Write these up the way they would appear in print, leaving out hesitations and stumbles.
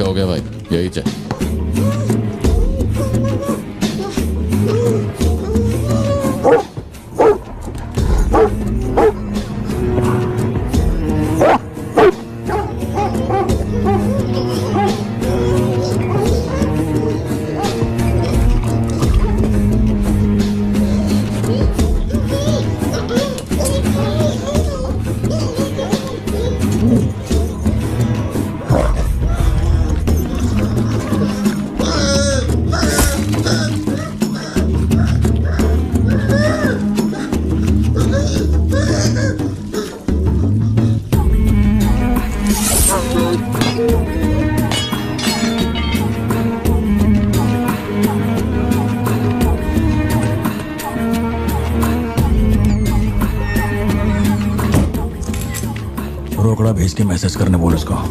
पक्का हो गया भाई, यही चाहिए। रोकड़ा भेज के मैसेज करने बोल उसको। अब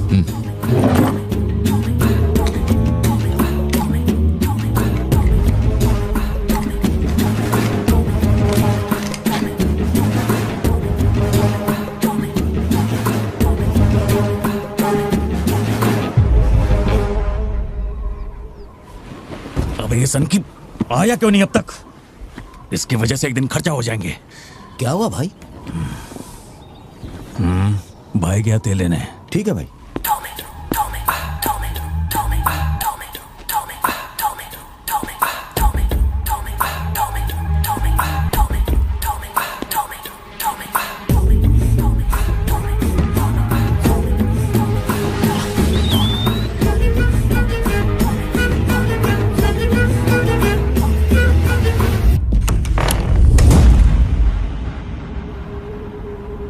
ये सन की आया क्यों नहीं अब तक? इसकी वजह से एक दिन खर्चा हो जाएंगे। क्या हुआ भाई? भाई गया तेल लेने। ठीक है भाई।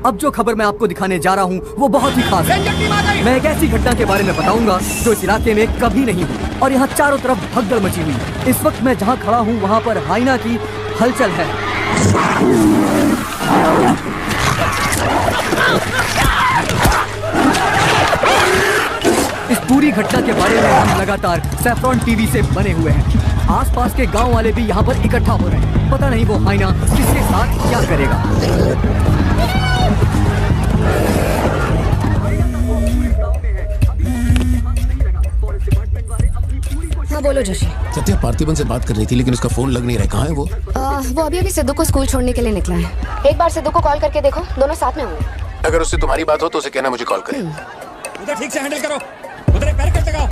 अब जो खबर मैं आपको दिखाने जा रहा हूँ वो बहुत ही खास है। मैं एक ऐसी घटना के बारे में बताऊंगा जो इस इलाके में कभी नहीं हुई और यहाँ चारों तरफ भगदड़ मची हुई। इस वक्त मैं जहाँ खड़ा हूँ वहाँ पर हाइना की हलचल है। इस पूरी घटना के बारे में हम लगातार सैफ्रॉन टीवी से बने हुए हैं। आसपास के गांव वाले भी यहाँ पर इकट्ठा हो रहे हैं। पता नहीं वो हाइना किसके साथ क्या करेगा। हाँ बोलो जोशी। सत्या पार्थिबन से बात कर रही थी लेकिन उसका फोन लग नहीं रहा है। कहाँ है वो? वो अभी सिद्धू को स्कूल छोड़ने के लिए निकला है। एक बार सिद्धू को कॉल करके देखो, दोनों साथ में होंगे। अगर उससे तुम्हारी बात हो तो उसे कहना मुझे कॉल करे। उधर ठीक से हैंडल करो, उधर पैर लगाओ,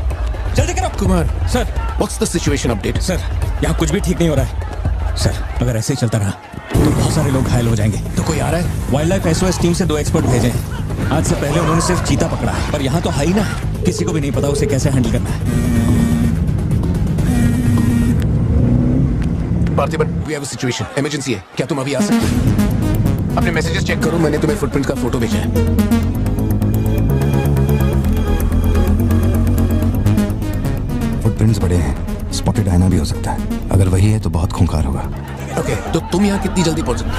जल्दी करो। Kumar sir, what's the situation update? Sir यहाँ कुछ भी ठीक नहीं हो रहा है सर। अगर ऐसे ही चलता रहा तो बहुत सारे लोग घायल हो जाएंगे। तो कोई आ रहा है? वाइल्ड लाइफ एसओएस टीम से 2 एक्सपर्ट भेजे। आज से पहले उन्होंने सिर्फ चीता पकड़ा है, पर यहाँ तो हाइना है। किसी को भी नहीं पता उसे कैसे हैंडल करना है। Parthiban, we have a situation, emergency है। क्या तुम अभी आ सकते हो? अपने मैसेजेस चेक करो, मैंने तुम्हें फुटप्रिंट का फोटो भेजा है। फुटप्रिंट्स बड़े हैं, स्पॉटेड हाइना भी हो सकता है। अगर वही है तो बहुत खूंखार होगा। ओके, तो तुम यहाँ कितनी जल्दी पहुंच सकते हो?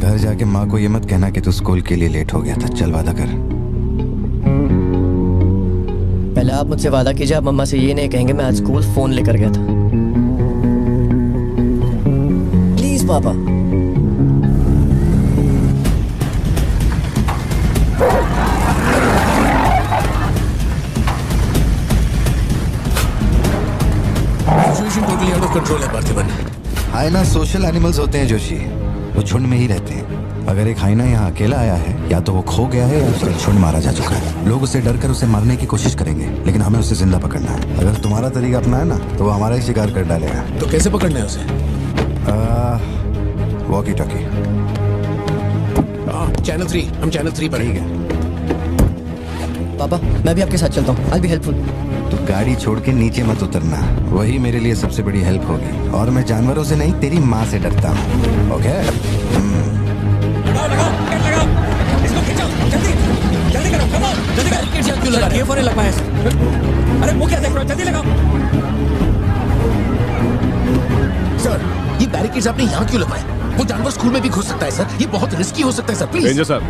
घर जाके माँ को ये मत कहना कि तू स्कूल के लिए लेट हो गया था। चल वादा कर। पहले आप मुझसे वादा कीजिए, आप मम्मा से ये नहीं कहेंगे मैं आज स्कूल फोन लेकर गया था। प्लीज पापा। Situation totally out of control है पार्थिबन। हाइना सोशल एनिमल्स होते हैं जोशी, वो झुंड में ही रहते हैं। अगर एक हाइना यहाँ अकेला आया है या तो वो खो गया है या उसका झुंड मारा जा चुका है। लोग उससे डर कर उसे मारने की कोशिश करेंगे, लेकिन हमें उसे जिंदा पकड़ना है। अगर तुम्हारा तरीका अपना है ना तो वो हमारा ही शिकार कर डालेगा। तो कैसे पकड़ना है उसे? Walkie talkie. चैनल 3, हम चैनल 3 पर। ठीक है पापा, मैं भी आपके साथ चलता हूँ। I'll be helpful। तो गाड़ी छोड़ के नीचे मत उतरना, वही मेरे लिए सबसे बड़ी हेल्प होगी। और मैं जानवरों से नहीं, तेरी माँ से डरता हूँ। ओके? इसको खींचो, जल्दी जल्दी करो, कम ऑन, जल्दी करो। क्यों लगा रहे हो? लग पाया। अरे मुंह क्या देख रहे हो? जल्दी लगाओ। सर, ये बैरिकेड्स आपने यहाँ क्यों लगाए? वो जानवर स्कूल में भी घुस सकता है सर। ये बहुत रिस्की हो सकता है सर, प्लीज। रेंजर साहब,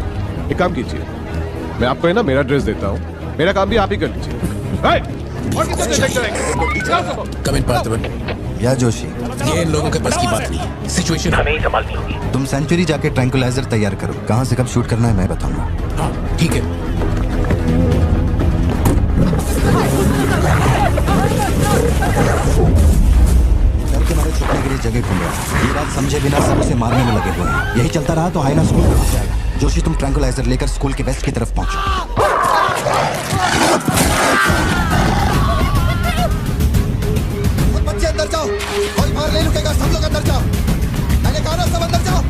एक काम कीजिए, मैं आपको है ना मेरा ड्रेस देता हूँ, मेरा काम भी आप ही कर लीजिए। कम इन पार्थिवन। या जोशी, ये इन लोगों के बस की बात नहीं, सिचुएशन हमें ही संभालनी होगी। तुम सेंचुरी जाके ट्रैंकुलाइजर तैयार करो। कहाँ से कब शूट करना है मैं बताऊंगा। हाँ ठीक है। डर के मारे छुपने के लिए जगह ढूंढ रहा है। ये बात समझे बिना सब उसे मारने में लगे हुए हैं। यही चलता रहा तो हाइना स्कूल पहुंच जाएगा। जोशी, तुम ट्रैंकुलाइजर लेकर स्कूल के वेस्ट की तरफ पहुंचो। बच्चे अंदर जाओ, कोई बाहर नहीं रुकेगा, सब लोग अंदर जाओ। मैंने कहा ना, सब अंदर जाओ।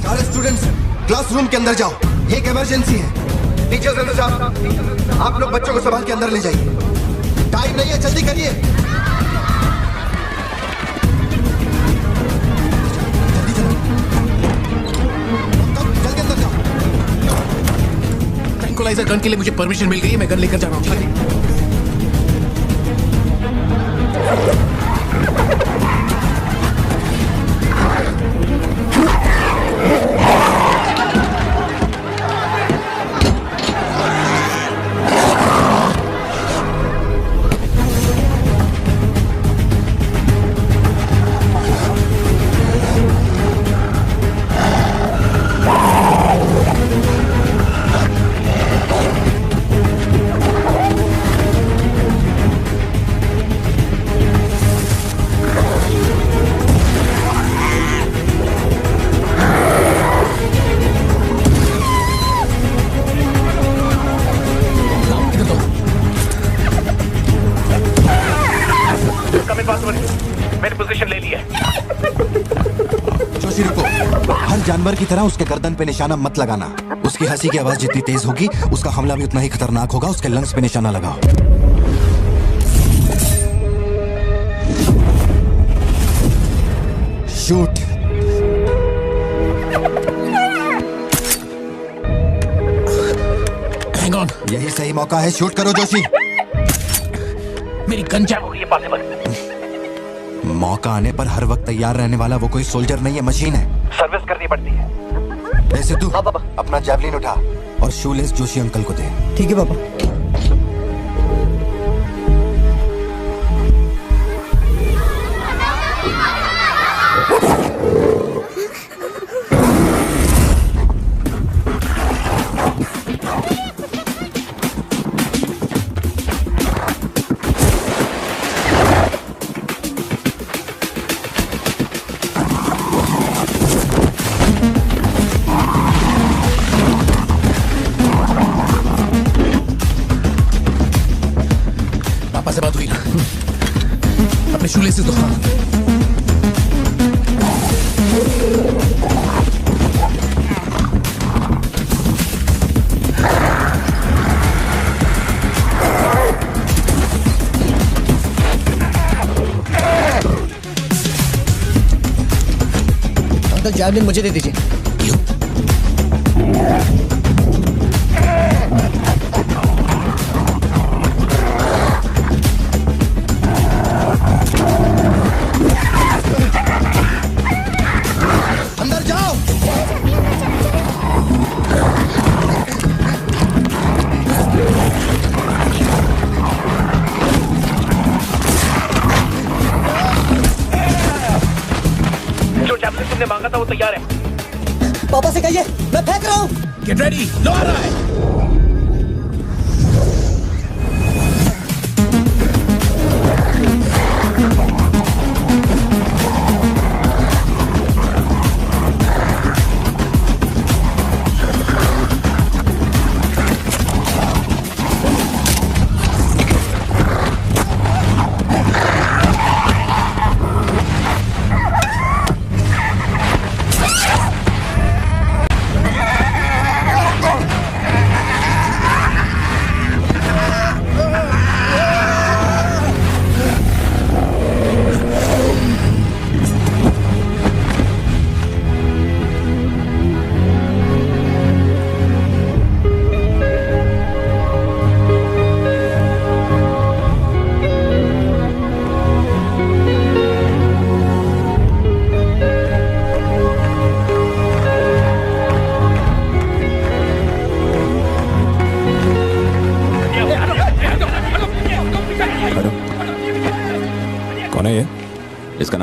सारे स्टूडेंट्स क्लासरूम के अंदर जाओ, ये एक इमरजेंसी है। टीचर्स अंदर जाओ, आप लोग बच्चों को संभाल के अंदर ले जाइए। टाइम नहीं है, जल्दी करिए। जल्दी अंदर जाओ। ट्रैंकुलाइजर गन के लिए मुझे परमिशन मिल गई है, मैं गन लेकर जा रहा हूँ। मैंने पोजीशन ले ली है। जोशी रुको, हर जानवर की तरह उसके गर्दन पे निशाना मत लगाना। उसकी हंसी की आवाज जितनी तेज होगी उसका हमला भी उतना ही खतरनाक होगा। उसके लंग्स पे निशाना लगाओ। शूट। हैंग ऑन, यही सही मौका है, शूट करो जोशी। मेरी गन जैम हो गई है पार्थिवन। मौका आने पर हर वक्त तैयार रहने वाला वो कोई सोल्जर नहीं है, मशीन है। सर्विस करनी पड़ती है। ऐसे तू हाँ पापा। अपना जैवलिन उठा और शूलेस जोशी अंकल को दे। ठीक है पापा। पापा से बात हुई ना? अपने शूले से तो हाँ। अंकल जैवलिन मुझे दे दीजिए। अंदर जाओ। जो जैवलिन तुमने मांगा था वो तैयार है। पापा से कहिए मैं फेंक रहा हूँ। गेट रेडी, लो आ रहा है।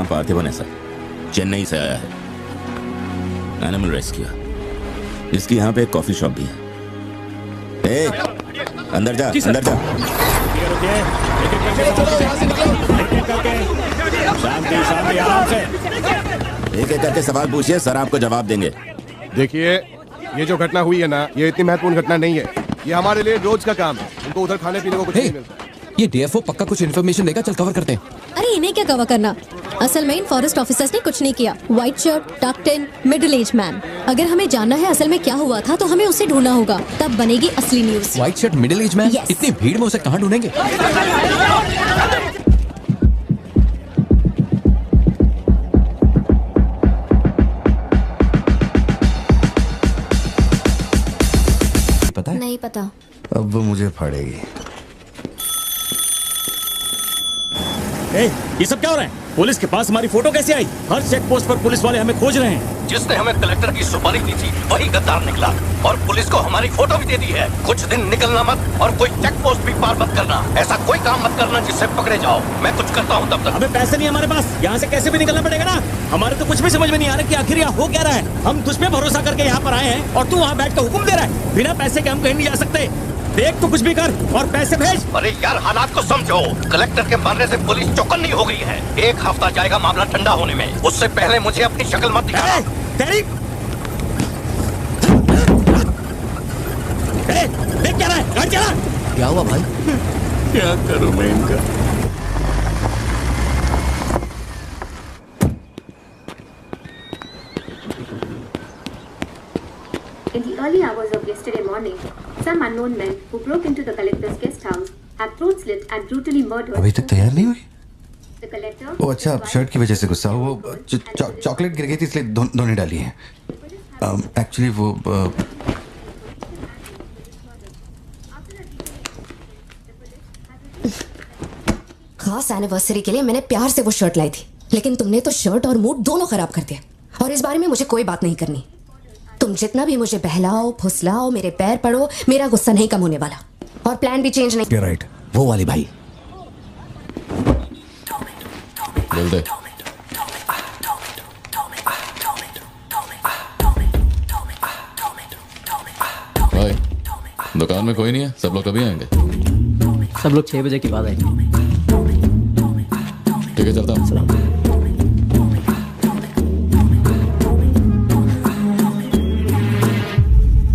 पार्थिवन है सर, चेन्नई से आया है। एनिमल रेस्क्यू, जिसकी यहाँ पे एक कॉफी शॉप भी है। ए, अंदर जा, अंदर जा। शांति शांति, आराम से। एक एक करके सवाल पूछिए, सर आपको जवाब देंगे। देखिए, ये जो घटना हुई है ना, ये इतनी महत्वपूर्ण घटना नहीं है। ये हमारे लिए रोज का काम है। उनको उधर खाने पीने को कुछ नहीं मिलता। ये डीएफओ पक्का कुछ इन्फॉर्मेशन देगा, चल कवर करते हैं। अरे इन्हें क्या कवर करना, असल में इन फॉरेस्ट ऑफिसर्स ने कुछ नहीं किया। व्हाइट शर्ट, टक्ड इन, मिडिल एज मैन। अगर हमें जानना है असल में क्या हुआ था तो हमें उसे ढूंढना होगा, तब बनेगी असली news. White shirt, middle age man, इतनी भीड़ में उसे कहाँ ढूंढेंगे? पता है? नहीं पता। अब वो मुझे फाड़ेगी। ये सब क्या हो रहा है? पुलिस के पास हमारी फोटो कैसे आई? हर चेक पोस्ट पर पुलिस वाले हमें खोज रहे हैं। जिसने हमें कलेक्टर की सुपारी दी थी वही गद्दार निकला और पुलिस को हमारी फोटो भी दे दी है। कुछ दिन निकलना मत और कोई चेक पोस्ट भी पार मत करना। ऐसा कोई काम मत करना जिससे पकड़े जाओ। मैं कुछ करता हूँ तब तक। हमें पैसे नहीं हमारे पास, यहाँ से कैसे भी निकलना पड़ेगा ना। हमारे तो कुछ भी समझ में नहीं आ रहा कि आखिर यहाँ हो क्या रहा है। हम तुझ पे भरोसा करके यहाँ पर आए हैं और तू वहाँ बैठ कर हुक्म दे रहा है। बिना पैसे के हम कहीं नहीं जा सकते। देख तो कुछ भी कर और पैसे भेज। अरे यार, हालात को समझो। कलेक्टर के मारने से पुलिस चौकन नहीं हो गई है। एक हफ्ता जाएगा मामला ठंडा होने में। उससे पहले मुझे अपनी शक्ल मत दिखाना। देख क्या रहा है, गाड़ी चला। क्या हुआ भाई? क्या करूं मैं इनका? In the early hours of yesterday morning, some unknown men who broke into the collector's guest house have throat slit and brutally murdered. अभी तक तैयार नहीं हुई? The collector. वो अच्छा, शर्ट की वजह से गुस्सा हो। वो चॉकलेट गिर गई थी इसलिए धोने डाली है। एक्चुअली वो खास एनिवर्सरी के लिए मैंने प्यार से वो शर्ट लाई थी, लेकिन तुमने तो शर्ट और मूड दोनों खराब कर दिया। और इस बारे में मुझे कोई बात नहीं करनी। तुम जितना भी मुझे बहलाओ फुसलाओ, मेरे पैर पड़ो, मेरा गुस्सा नहीं कम होने वाला। और प्लान भी चेंज नहीं। राइट, वो वाली भाई। बोल दे। भाई, दुकान में कोई नहीं है, सब लोग कभी आएंगे? सब लोग 6 बजे के बाद आएंगे। ठीक है, चलता हूँ।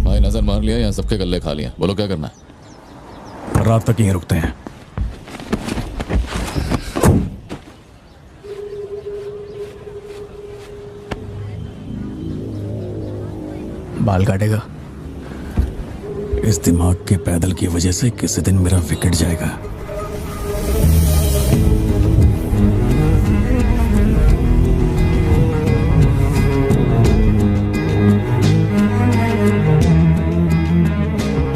भाई नजर मार लिया, यहाँ सबके गल्ले खा लिया। बोलो क्या करना है? रात तक यहीं रुकते हैं। बाल काटेगा? इस दिमाग के पैदल की वजह से किसी दिन मेरा विकेट जाएगा।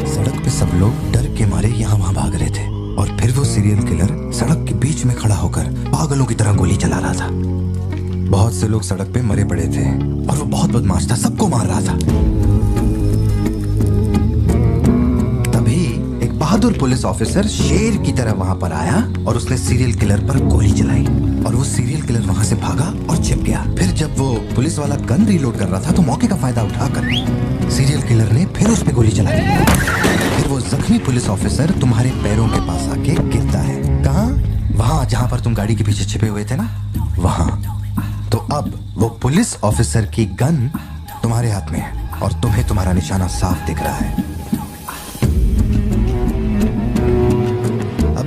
सड़क पे सब लोग डर के मारे यहाँ वहाँ भाग रहे थे और फिर वो सीरियल किलर सड़क के बीच में खड़ा होकर पागलों की तरह गोली चला रहा था। बहुत से लोग सड़क पे मरे पड़े थे और वो बहुत बदमाश था, सबको मार रहा था। बहादुर पुलिस ऑफिसर शेर की तरह वहां पर आया और उसने सीरियल किलर पर गोली चलाई और वो सीरियल किलर वहां से भागा और छिप गया। फिर जब वो पुलिस वाला गन रीलोड कर रहा था तो मौके का फायदा उठाकर सीरियल किलर ने फिर उस पे गोली चलाई। फिर वो जख्मी पुलिस ऑफिसर तुम्हारे पैरों के पास आके गिरता है। कहाँ? वहां जहां पर तुम गाड़ी के पीछे छिपे हुए थे ना, वहां। तो अब वो पुलिस ऑफिसर की गन तुम्हारे हाथ में है और तुम्हें तुम्हारा निशाना साफ दिख रहा है।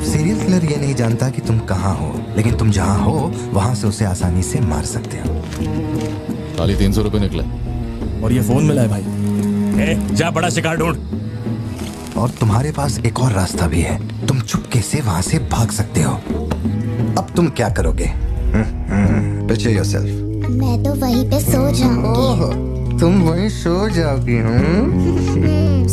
सीरियल किलर ये नहीं जानता कि तुम कहाँ हो, लेकिन तुम जहाँ हो वहां से उसे आसानी से मार सकते हो। खाली 300 रुपए निकले और ये फोन मिला है भाई। जा बड़ा शिकार ढूंढ। और तुम्हारे पास एक और रास्ता भी है, तुम चुपके से वहां से भाग सकते हो। अब तुम क्या करोगे? Picture yourself. मैं तो वहीं पे सो जाऊंगी। तुम वहीं सो जाओगी?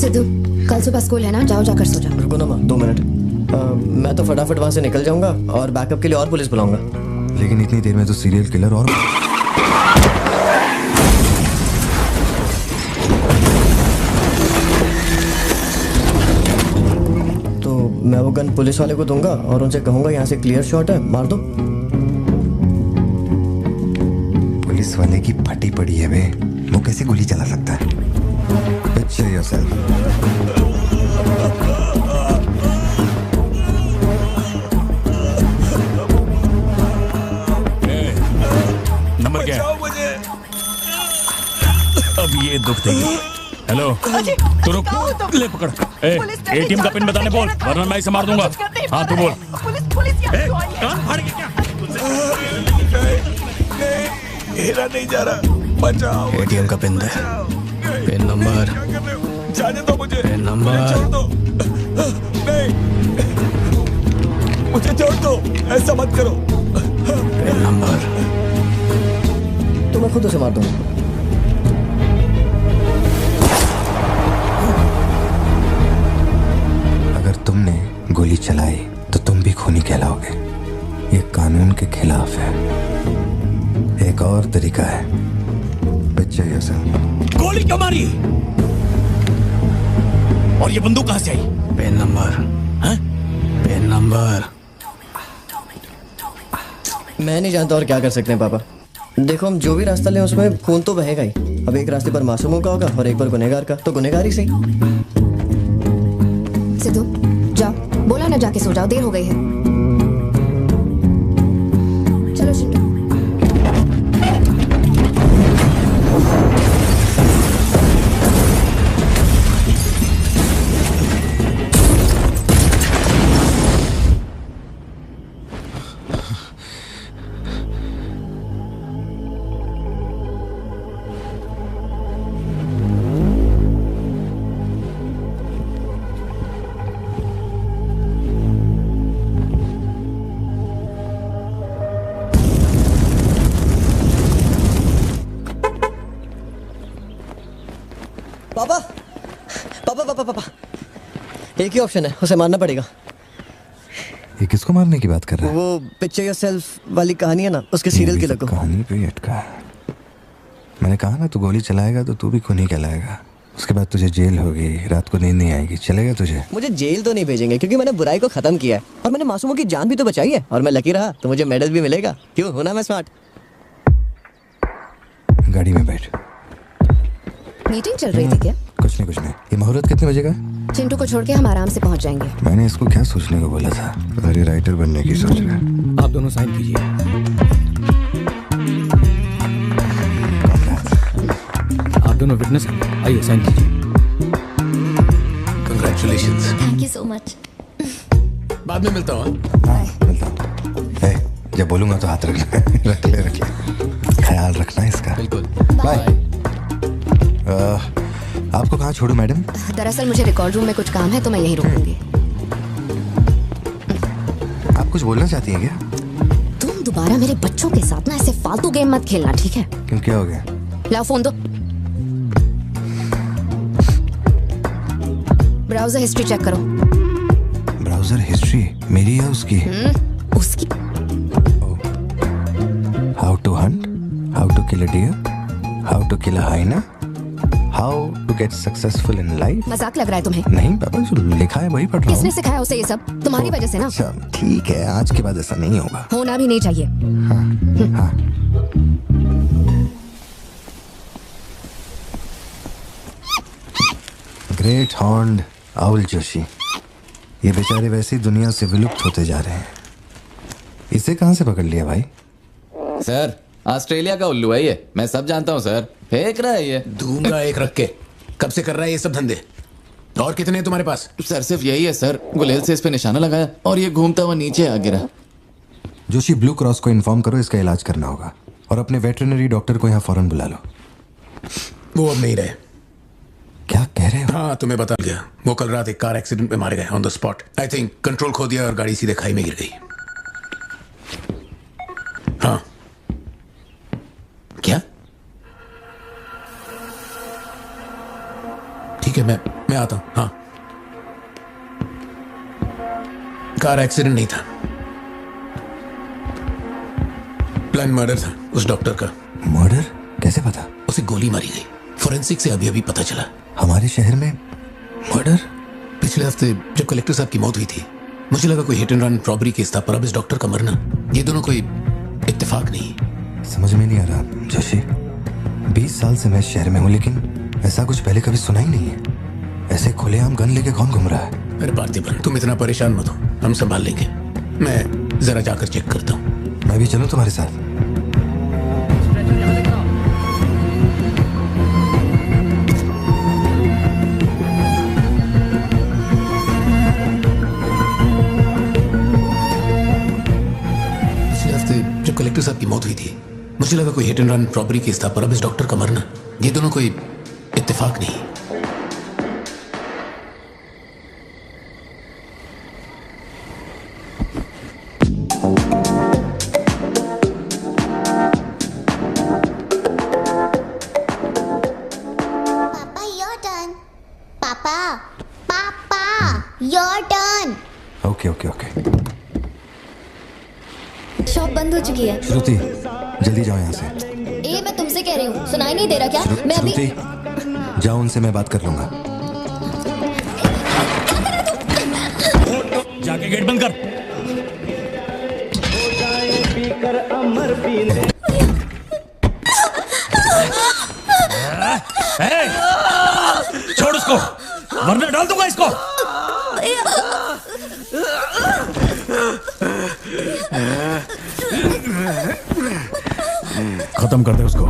सिद्धू, कल सुबह स्कूल है ना, जाओ जाकर सो जाओ। रुको ना माँ, 2 मिनट। मैं तो फटाफट वहां से निकल जाऊंगा और बैकअप के लिए और पुलिस बुलाऊंगा। लेकिन इतनी देर में तो सीरियल किलर और तो मैं वो गन पुलिस वाले को दूंगा और उनसे कहूंगा यहाँ से क्लियर शॉट है, मार दो। पुलिस वाले की फटी पड़ी है बे, वो कैसे गोली चला सकता है? Picture yourself. नंबर क्या है? अब ये दुख देगी। हेलो, तू रुक, ले पकड़। एटीएम का पिन बताने बोल, वरना मैं इसे मार दूंगा। हाँ तू बोल। कान फाड़ के क्या? हिला नहीं जा रहा, बचाओ। एटीएम का पिन दे, पिन नंबर, जाने दो मुझे, पिन नंबर। छोड़ दो, नहीं, मुझे छोड़ दो, ऐसा मत करो। पिन नंबर तो मैं खुद उसे मार दूंगा। अगर तुमने गोली चलाई तो तुम भी खूनी कहलाओगे। ये कानून के खिलाफ है। एक और तरीका है। Picture yourself. गोली क्यों मारी? और ये बंदूक कहाँ से आई? पिन नंबर, हाँ? Pin number. मैं नहीं जानता और क्या कर सकते हैं पापा। देखो हम जो भी रास्ता लें उसमें खून तो बहेगा ही। अब एक रास्ते पर मासूमों का होगा और एक पर गुनहगार का, तो गुनहगार ही सही। सिद्धू जाओ, बोला ना जाके सो जाओ, देर हो गई है। चलो चिंटू। पापा पापा पापा पापा, एक ही ऑप्शन है, उसे मारना पड़ेगा। ये किसको मारने की बात कर रहा है? वो पिक्चर योरसेल्फ वाली कहानी है ना, उसके सीरियल किलर को। कहानी पे अटका है। मैंने कहा ना तू गोली चलाएगा तो तू भी खूनी कहलाएगा। उसके बाद तुझे जेल होगी, रात को नींद नहीं आएगी। चलेगा तुझे? मुझे जेल तो नहीं भेजेंगे क्योंकि मैंने बुराई को खत्म किया है और मैंने मासूमों की जान भी तो बचाई है। और मैं लकी रहा तो मुझे मेडल भी मिलेगा। क्यों, होना मैं स्मार्ट। गाड़ी में बैठ। मीटिंग चल रही थी क्या? कुछ नहीं। ये मुहूर्त कितने बजे का? चिंटू को छोड़ के हम आराम से पहुंच जाएंगे। मैंने इसको क्या सोचने को बोला था? अरे राइटर बनने की सोच रहा है। आप दोनों साइन कीजिए। आप दोनों विटनेस हैं, आइए साइन कीजिए। Congratulations. Thank you so much. बाद में मिलता हूँ। मिलता हूँ। जब बोलूंगा तो हाथ रख ले। रख ले। ख्याल रखना इसका। बिल्कुल। बाय। आपको कहाँ छोड़ूं मैडम? दरअसल मुझे रिकॉर्ड रूम में कुछ काम है तो मैं यहीं रुकूंगी। आप कुछ बोलना चाहती हैं क्या? तुम दोबारा मेरे बच्चों के साथ ना ऐसे फालतू गेम मत खेलना, ठीक है? क्यों, क्या हो गया? लाओ फोन दो। ब्राउजर हिस्ट्री चेक करो। ब्राउजर हिस्ट्री मेरी या उसकी? उसकी। How to hunt, how to kill a deer, how to kill a hyena, how to get successful in life. मजाक लग रहा है तुम्हें? नहीं पापा, जो लिखा है वही पढ़ रहा हूँ। किसने सिखाया उसे ये सब? तुम्हारी वजह से ना। अच्छा ठीक है, आज के बाद ऐसा नहीं होगा। होना भी नहीं चाहिए। हाँ। ग्रेट हॉर्न्ड आउल जोशी, ये बेचारे वैसे ही दुनिया से विलुप्त होते जा रहे हैं। इसे कहाँ से पकड़ लिया भाई? सर ऑस्ट्रेलिया का उल्लू है ये, मैं सब जानता हूँ सर। फेंक रहा है ये। दूंगा एक रख के। कब से कर रहा है ये सब धंधे? और कितने हैं तुम्हारे पास? सर सिर्फ यही है सर। गुलेल से इस पे निशाना लगाया और ये घूमता हुआ नीचे आ गिरा। जोशी ब्लू क्रॉस को इन्फॉर्म करो, इसका इलाज करना होगा। और अपने वेटरनरी डॉक्टर को यहाँ फौरन बुला लो। वो अब नहीं रहे। क्या कह रहे हो? हाँ तुम्हें बता गया, वो कल रात एक कार एक्सीडेंट में मारे गए on the spot. I think control खो दिया और गाड़ी सीधे खाई में गिर गई। हाँ। क्या? ठीक है, मैं आता हूं। हाँ, कार एक्सीडेंट नहीं था, प्लान मर्डर था उस डॉक्टर का। मर्डर? कैसे पता? उसे गोली मारी गई। फोरेंसिक से अभी पता चला। हमारे शहर में मर्डर? पिछले हफ्ते जब कलेक्टर साहब की मौत हुई थी, मुझे लगा कोई hit and run robbery case था, पर अब इस डॉक्टर का मरना, ये दोनों कोई इत्तेफाक नहीं। समझ में नहीं आ रहा जोशी। 20 साल से मैं इस शहर में हूँ, लेकिन ऐसा कुछ पहले कभी सुना ही नहीं है। ऐसे खुलेआम गन लेके कौन घूम रहा है? अरे पार्थिबन, तुम इतना परेशान मत हो, हम संभाल लेंगे। मैं जरा जाकर चेक करता हूँ। मैं भी चलूँ तुम्हारे साथ? कलेक्टर साहब की मौत हुई थी, मुझे लगा कोई hit and run robbery case था, पर अब इस डॉक्टर का मरना, ये दोनों कोई इत्तेफाक नहीं। पापा योर टर्न। पापा पापा your turn. Okay okay okay. Shop बंद हो चुकी है। श्रुति, जल्दी जाओ यहाँ से। ये मैं तुमसे कह रही हूँ, सुनाई नहीं दे रहा क्या? मैं अभी श्रुति, जाओ, उनसे मैं बात कर लूंगा। जाके गेट बंद कर। छोड़ उसको, वरना डाल दूंगा इसको। खत्म कर दे उसको।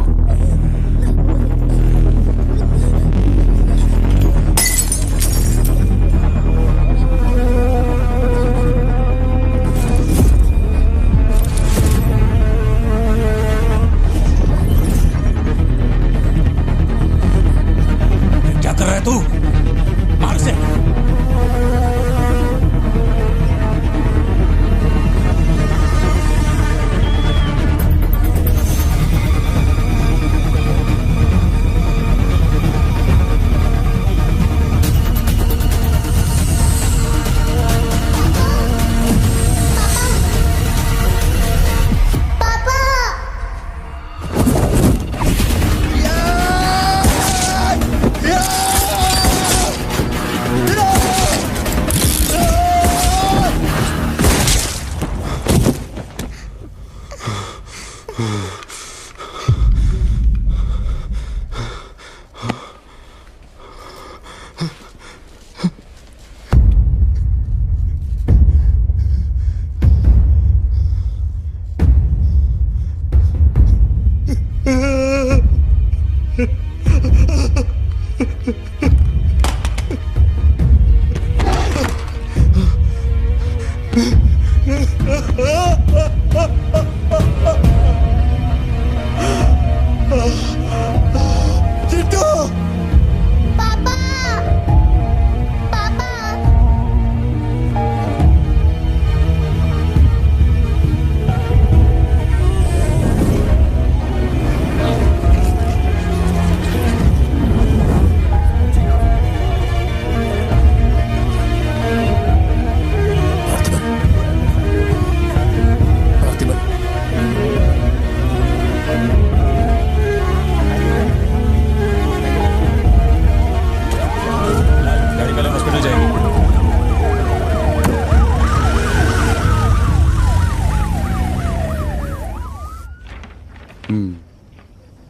क्या कर रहा है तू? मार से।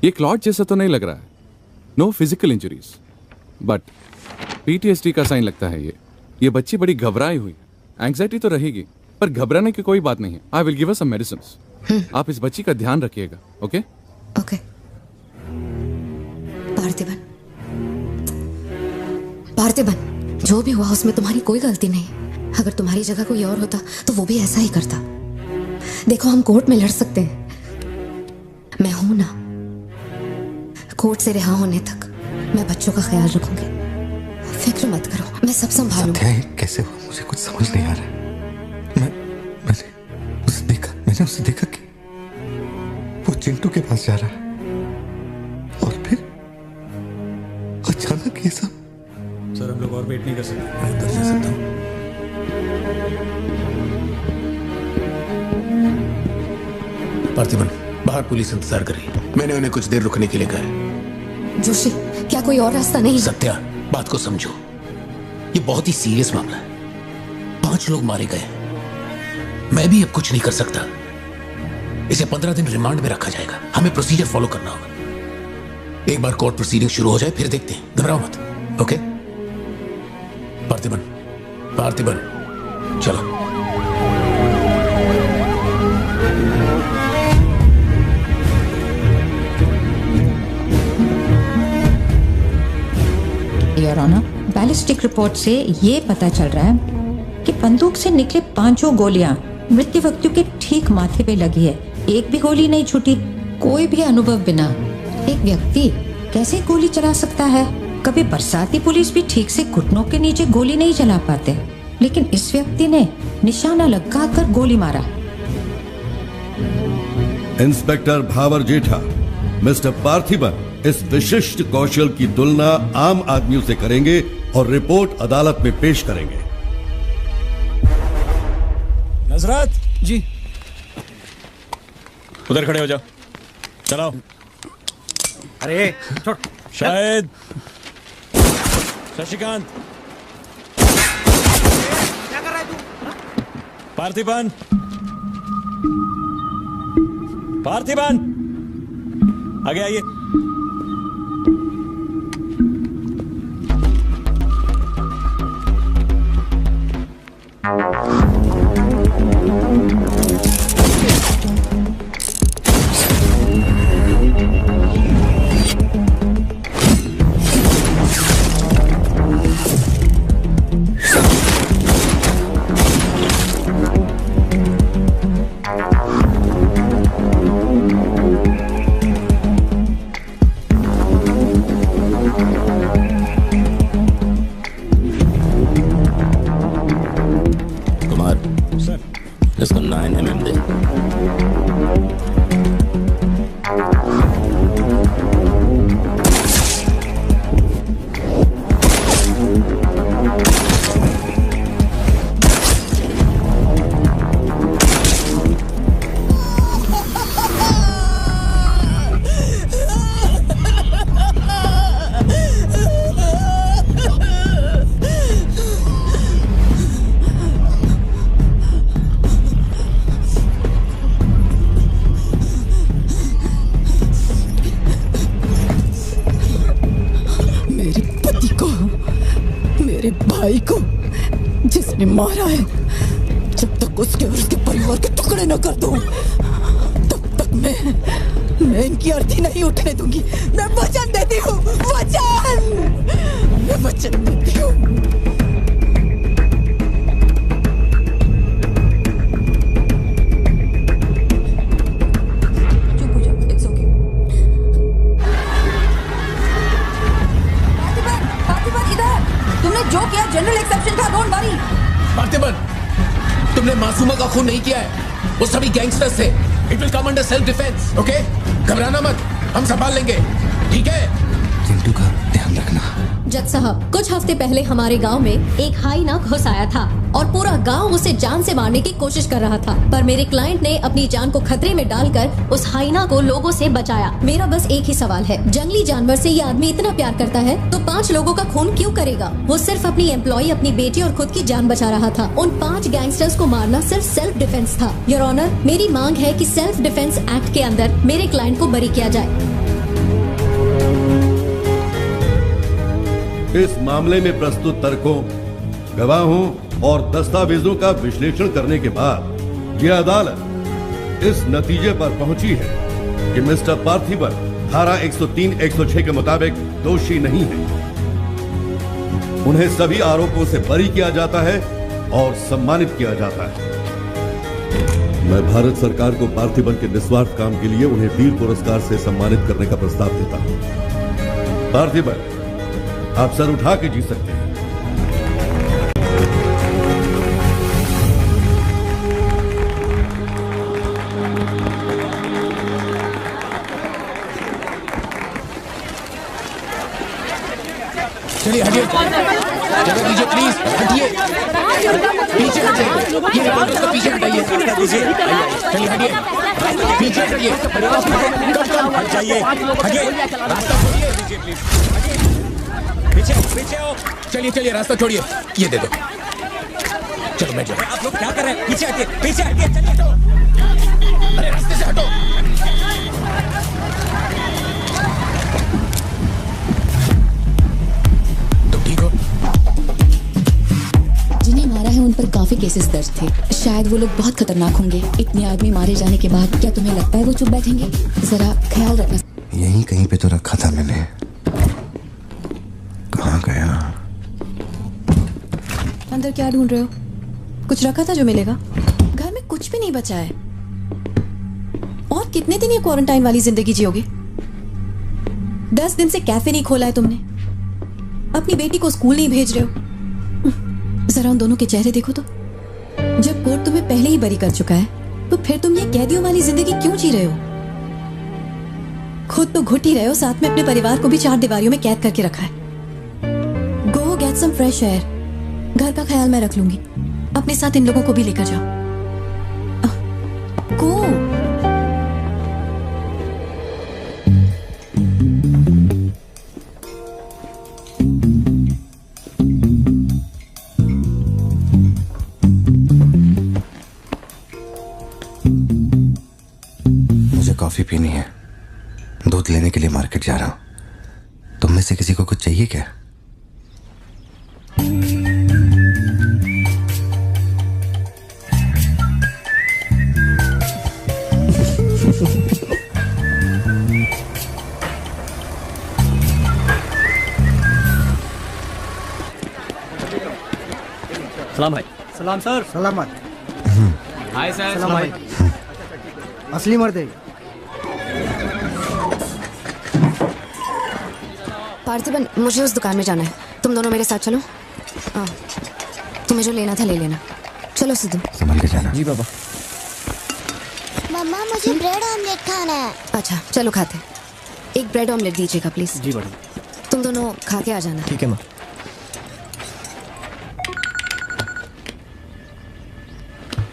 ये क्लॉट जैसा तो नहीं लग रहा है। No physical injuries, but PTSD का साइन लगता है ये बच्ची बड़ी घबराई हुई है। एंग्जाइटी तो रहेगी, पर घबराने की कोई बात नहीं है। I will give her some medicines. आप इस बच्ची का ध्यान रखिएगा। Okay okay. पार्थिबन, पार्थिबन, जो भी हुआ उसमें तुम्हारी कोई गलती नहीं। अगर तुम्हारी जगह कोई और होता तो वो भी ऐसा ही करता। देखो, हम कोर्ट में लड़ सकते हैं, मैं हूं ना। कोर्ट से रिहा होने तक मैं बच्चों का ख्याल रखूंगी। फिक्र मत करो, मैं सब संभालूंगी। सत्या, ये कैसे हुआ मुझे कुछ समझ नहीं आ रहा है। मैंने उसे देखा कि वो चिंटू के पास जा रहा है, और फिर अचानक ये सब। सर, हम लोग और वेट नहीं कर सकते। मैं अंदर जा सकता हूँ? पार्थिबन, बाहर पुलिस इंतजार कर रही है। मैंने उन्हें कुछ देर रुकने के लिए कहा है। जोशी, क्या कोई और रास्ता नहीं? सत्या, बात को समझो, ये बहुत ही सीरियस मामला है। 5 लोग मारे गए, मैं भी अब कुछ नहीं कर सकता। इसे 15 दिन रिमांड में रखा जाएगा। हमें प्रोसीजर फॉलो करना होगा। एक बार कोर्ट प्रोसीडिंग शुरू हो जाए फिर देखते हैं। घबराओ मत। ओके? पार्थिबन, पार्थिबन, चलो। योर ऑनर, बैलिस्टिक रिपोर्ट से ये पता चल रहा है कि बंदूक से निकले 5 गोलियां मृत्यु व्यक्ति के ठीक माथे पे लगी है। एक भी गोली नहीं छूटी। कोई भी अनुभव बिना एक व्यक्ति कैसे गोली चला सकता है? कभी बरसाती पुलिस भी ठीक से घुटनों के नीचे गोली नहीं चला पाते, लेकिन इस व्यक्ति ने निशाना लगाकर गोली मारा। इंस्पेक्टर भावर जेठा, मिस्टर पार्थिबन इस विशिष्ट कौशल की तुलना आम आदमियों से करेंगे और रिपोर्ट अदालत में पेश करेंगे। नजरत जी, उधर खड़े हो जाओ। चलाओ। अरे छोड़। शायद शशिकांत, क्या कर रहा है तू? पार्थिबन, पार्थिबन, आगे आइए। इसको 9mm दे। भाई को जिसने मारा है, जब तक उसके और उसके परिवार के टुकड़े न कर दूं, तब तक मैं इनकी अर्थी नहीं उठने दूंगी। मैं वचन देती हूँ, मैं वचन देती हूँ। जो किया जनरल एक्सेप्शन था, डोंट वरी। पार्थिबन, तुमने मासूमा का खून नहीं किया है। वो सभी गैंगस्टर्स थे। It will come under self defence. Okay? घबराना मत, हम संभाल लेंगे। ठीक है? चिंटू का ध्यान रखना। जज साहब, कुछ हफ्ते पहले हमारे गांव में एक हाइना घुस आया था और पूरा गांव उसे जान से मारने की कोशिश कर रहा था, पर मेरे क्लाइंट ने अपनी जान को खतरे में डालकर उस हाइना को लोगों से बचाया। मेरा बस एक ही सवाल है, जंगली जानवर से ये आदमी इतना प्यार करता है तो 5 लोगों का खून क्यों करेगा? वो सिर्फ अपनी एम्प्लॉय, अपनी बेटी और खुद की जान बचा रहा था। उन 5 गैंगस्टर्स को मारना सिर्फ सेल्फ डिफेंस था। योर ऑनर, मेरी मांग है कि सेल्फ डिफेंस एक्ट के अंदर मेरे क्लाइंट को बरी किया जाए। इस मामले में प्रस्तुत तर्कों, गवाहों और दस्तावेजों का विश्लेषण करने के बाद यह अदालत इस नतीजे पर पहुंची है कि मिस्टर पार्थिबन धारा 103-106 के मुताबिक दोषी नहीं है। उन्हें सभी आरोपों से बरी किया जाता है और सम्मानित किया जाता है। मैं भारत सरकार को पार्थिबन के निस्वार्थ काम के लिए उन्हें वीर पुरस्कार से सम्मानित करने का प्रस्ताव देता हूं। पार्थिबन, आप सर उठा के जी सकते हैं। चलिए हटिए, जगह दीजिए प्लीज, हटिए, पीछे हटिए, ये रिपोर्टर्स को पीछे हटाइए, चलिए हटिए, पीछे हटिए, हट जाइए, हटिए, रास्ता छोड़िए, पीछे पीछे हो। चलिए चलिए, रास्ता छोड़िए, ये दे दो। चलो बैठ जाओ। आप लोग क्या कर रहे हैं? पीछे हटिए, पीछे हटिए, चलिए। अरे रास्ते से हटो। तुम ठीक हो? जिन्हें मारा है उन पर काफी केसेस दर्ज थे। शायद वो लोग बहुत खतरनाक होंगे। इतने आदमी मारे जाने के बाद क्या तुम्हें लगता है वो चुप बैठेंगे? जरा ख्याल रखना। यहीं कहीं पे तो रखा था मैंने, कहाँ गया? अंदर क्या ढूंढ रहे हो? कुछ रखा था जो मिलेगा? घर में कुछ भी नहीं बचा है। और कितने दिन ये क्वारंटाइन वाली जिंदगी जियोगे? 10 दिन से कैफे नहीं खोला है तुमने। अपनी बेटी को स्कूल नहीं भेज रहे हो। जरा उन दोनों के चेहरे देखो तो। जब कोर्ट तुम्हें पहले ही बरी कर चुका है तो फिर तुम ये कैदियों वाली जिंदगी क्यों जी रहे हो? खुद तो घुट ही रहे हो, साथ में अपने परिवार को भी 4 दीवारियों में कैद करके रखा है। Go get some fresh air. घर का ख्याल मैं रख लूंगी। अपने साथ इन लोगों को भी लेकर जाओ। गो। मुझे कॉफी पीनी है। दूध लेने के लिए मार्केट जा रहा हूं। तुम में से किसी को कुछ चाहिए क्या? सलाम भाई। सलाम सर। सलामत। Hi sir. सलाम भाई। असली मर्द है। पार्थिबन, मुझे उस दुकान में जाना है। तुम दोनों मेरे साथ चलो। तुम्हें जो लेना था ले लेना। चलो सिद्धू। संभल के जाना। जी बाबा। मम्मा मुझे ब्रेड ऑमलेट खाना है। अच्छा चलो खाते। एक ब्रेड ऑमलेट दीजिएगा प्लीज। जी मैडम। तुम दोनों खा के आ जाना। ठीक है माँ।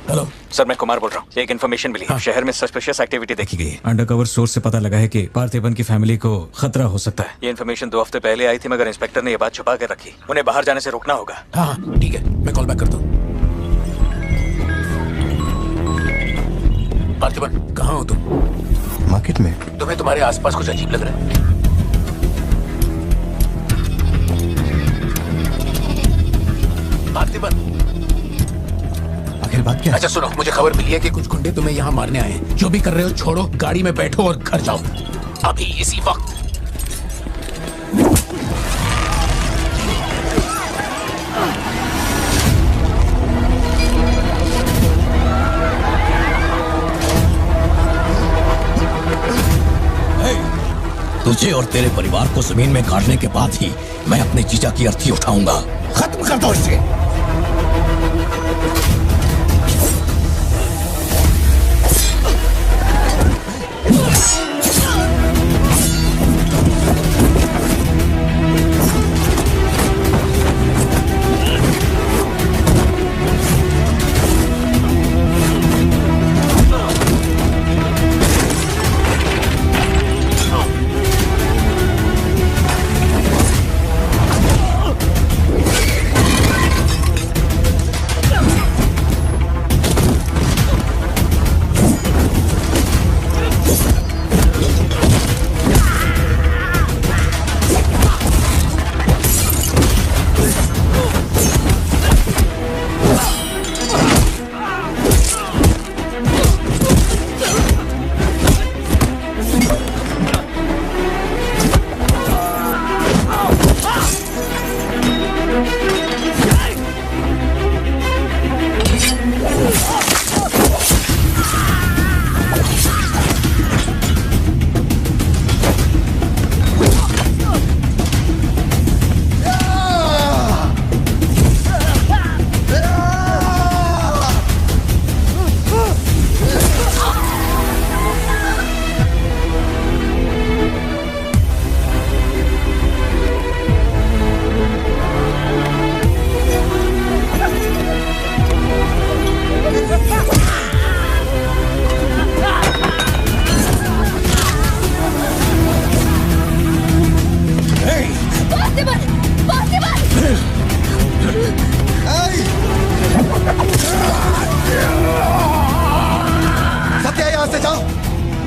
हेलो सर, मैं कुमार बोल रहा हूँ। एक इन्फॉर्मेशन मिली है। शहर में सस्पिशियस एक्टिविटी देखी गई है। अंडरकवर सोर्स से पता लगा है कि पार्थिबन की फैमिली को खतरा हो सकता है। ये इन्फॉर्मेशन 2 हफ्ते पहले आई थी, मगर इंस्पेक्टर ने ये बात छुपा के रखी। उन्हें बाहर जाने से रोकना होगा। हाँ ठीक है, मैं कॉल बैक करता हूँ। पार्थिबन, कहाँ हो तुम? मार्केट में। तुम्हें तुम्हारे आसपास कुछ अजीब लग रहा है? पार्थिबन, आखिर बात क्या? अच्छा सुनो, मुझे खबर मिली है कि कुछ गुंडे तुम्हें यहाँ मारने आए हैं। जो भी कर रहे हो छोड़ो, गाड़ी में बैठो और घर जाओ अभी इसी वक्त। तुझे और तेरे परिवार को जमीन में गाड़ने के बाद ही मैं अपने जीजा की अर्थी उठाऊंगा। खत्म कर दो इसे।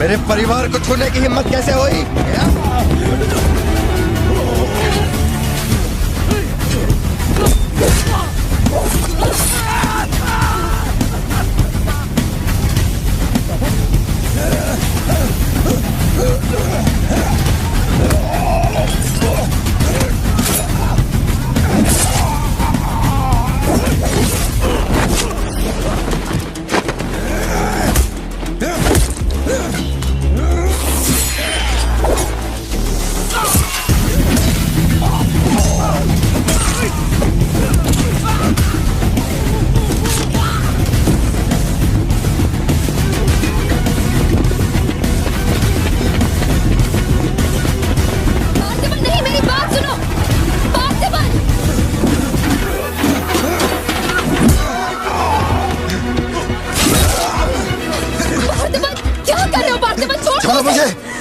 मेरे परिवार को छूने की हिम्मत कैसे हुई?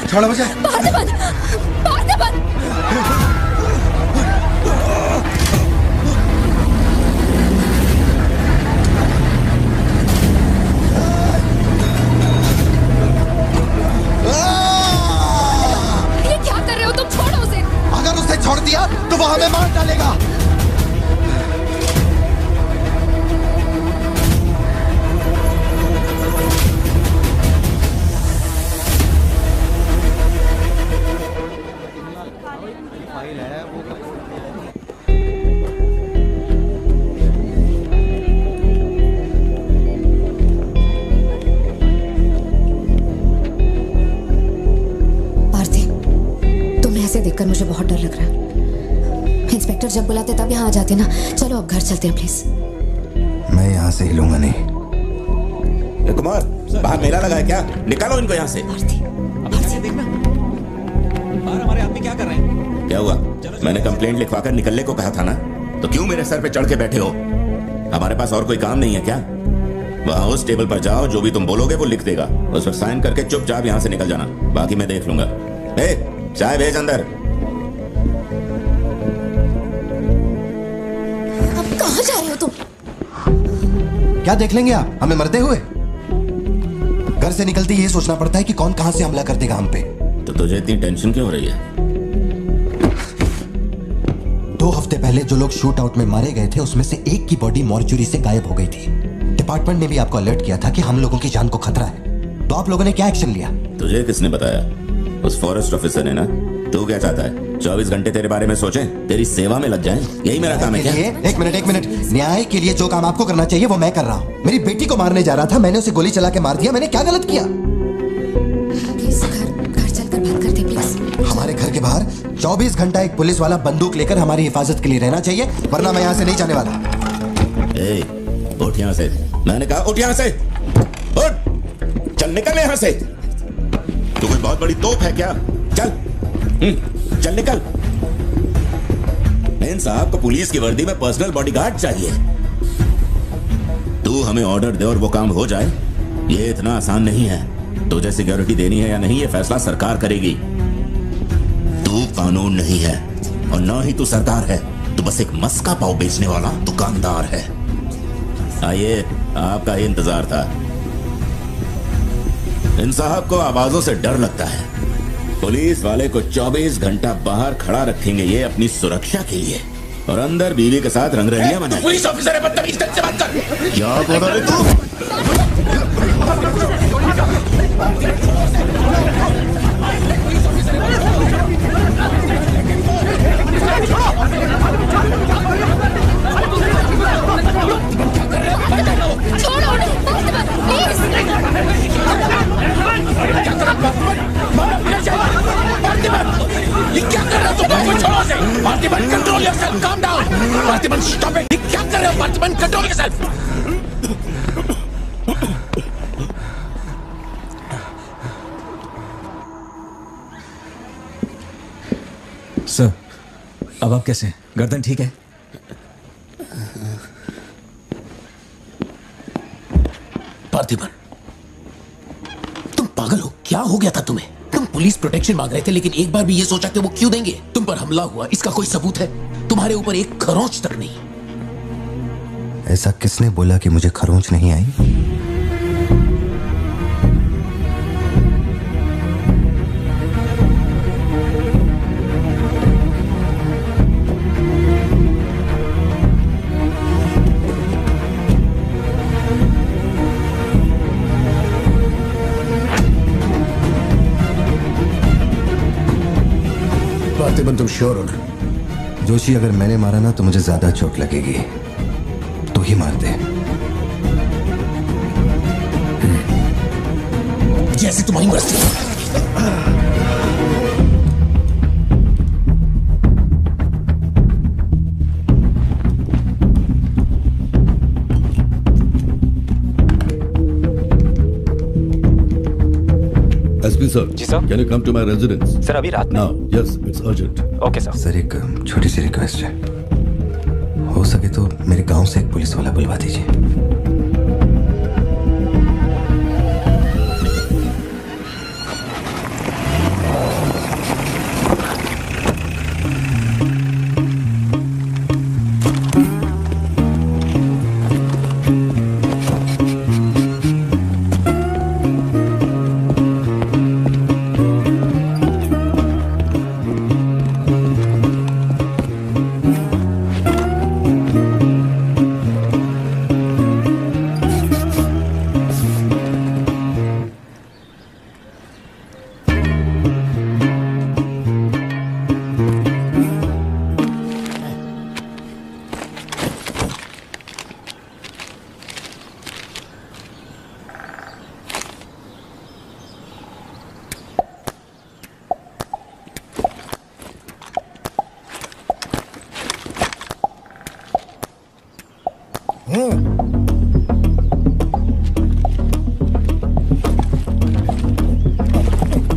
छोड़ो मुझे। पार्थिबन, पार्थिबन। ये क्या कर रहे हो तुम? छोड़ो उसे। अगर उसे छोड़ दिया तो वो हमें मार डालेगा। देखकर मुझे बहुत डर लग रहा है। इंस्पेक्टर जब बुलाते तब यहाँ आ जाते ना। चलो अब घर चलते हैं प्लीज। मैं यहाँ से हिलूंगा नहीं। कुमार, बाहर मेला लगा है क्या? निकालो इनको यहाँ से। देखना बाहर हमारे आदमी क्या कर रहे हैं? क्या हुआ? मैंने कंप्लेंट लिखवाकर निकलने को कहा था ना, तो क्यों मेरे सर पे चढ़ के बैठे हो? हमारे पास और कोई काम नहीं है क्या? वहाँ उस टेबल पर जाओ, जो भी तुम बोलोगे वो लिख देगा। उस पर साइन करके चुपचाप यहाँ से निकल जाना, बाकी मैं देख लूंगा। चाय भेज अंदर। अब कहाँ जा रहे हो तुम? क्या देख लेंगे आप हमें मरते हुए? घर से निकलते ये सोचना पड़ता है कि कौन कहां से हमला कर देगा हम पे। तो तुझे इतनी टेंशन क्यों हो रही है? 2 हफ्ते पहले जो लोग शूट आउट में मारे गए थे उसमें से एक की बॉडी मॉर्चुरी से गायब हो गई थी। डिपार्टमेंट ने भी आपको अलर्ट किया था कि हम लोगों की जान को खतरा है, तो आप लोगों ने क्या एक्शन लिया? तुझे किसने बताया? उस फॉरेस्ट ऑफिसर ने ना। तू क्या चाहता है? 24 घंटे तेरे बारे में सोचें, तेरी सेवा में लग जाएं? यही मेरा काम है क्या? एक मिनट। न्याय के लिए जो काम आपको करना चाहिए वो मैं कर रहा हूँ। मेरी बेटी को मारने जा रहा था, मैंने उसे गोली चला के मार दिया। मैंने क्या गलत किया? घर चलकर बात करते प्लीज। हमारे घर के बाहर 24 घंटा एक पुलिस वाला बंदूक लेकर हमारी हिफाजत के लिए रहना चाहिए, वरना मैं यहाँ से नहीं जाने वाला। उठ यहाँ से। मैंने कहा उठ यहाँ से। उठ, चल निकल यहाँ से। तू कोई बहुत बड़ी तोप है क्या? चल चल निकल। इन साहब को पुलिस की वर्दी में पर्सनल बॉडीगार्ड चाहिए। तू हमें ऑर्डर दे और वो काम हो जाए, ये इतना आसान नहीं है। तुझे सिक्योरिटी देनी है या नहीं, ये फैसला सरकार करेगी। तू कानून नहीं है और ना ही तू सरकार है। तू बस एक मस्का पाव बेचने वाला दुकानदार है। आइए, आपका ही इंतजार था। इन साहब को आवाजों से डर लगता है। पुलिस वाले को 24 घंटा बाहर खड़ा रखेंगे ये अपनी सुरक्षा के लिए, और अंदर बीवी के साथ रंगरलियां मनाएंगे। पुलिस ऑफिसर है, बदतमीज ढंग से बात कर। क्या बोल रहे तू? छोड़ो उन्हें, ये क्या कर रहे हो तुम? छोड़ो उसे। Parthiban, control yourself, calm down. Parthiban, stop it. ये क्या कर रहे हो पार्थिबन? Control yourself. सर, अब आप कैसे हैं? गर्दन ठीक है? पार्थिबन, तुम पागल हो? क्या हो गया था तुम्हें? तुम पुलिस प्रोटेक्शन मांग रहे थे, लेकिन एक बार भी ये सोचा कि वो क्यों देंगे? तुम पर हमला हुआ, इसका कोई सबूत है? तुम्हारे ऊपर एक खरोंच तक नहीं। ऐसा किसने बोला कि मुझे खरोंच नहीं आई? श्योर हो ना? जोशी, अगर मैंने मारा ना तो मुझे ज्यादा चोट लगेगी, तो ही मार दे। जैसे तुम्हारी मर्जी। SP sir. जी sir. Can you come to my residence? Sir अभी रात में। Yes, it's urgent. Okay sir. Sir एक छोटी सी रिक्वेस्ट है, हो सके तो मेरे गांव से एक पुलिस वाला बुलवा दीजिए।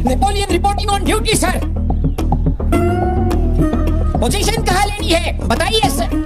Napoleon reporting on duty sir. Position कहाँ लेनी है बताइए सर।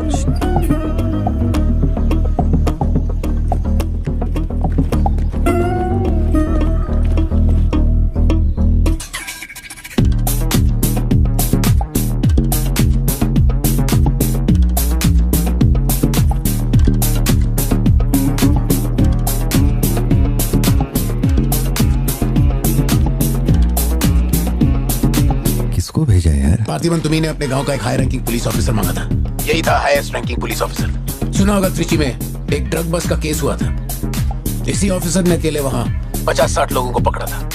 पार्थिबन, तुम्ही ने अपने गांव का एक हाई रैंकिंग पुलिस ऑफिसर मांगा था। यही था हाईएस्ट रैंकिंग पुलिस ऑफिसर। सुना होगा त्रिची में एक ड्रग बस का केस हुआ था। इसी ऑफिसर ने अकेले वहां 50-60 लोगों को पकड़ा था।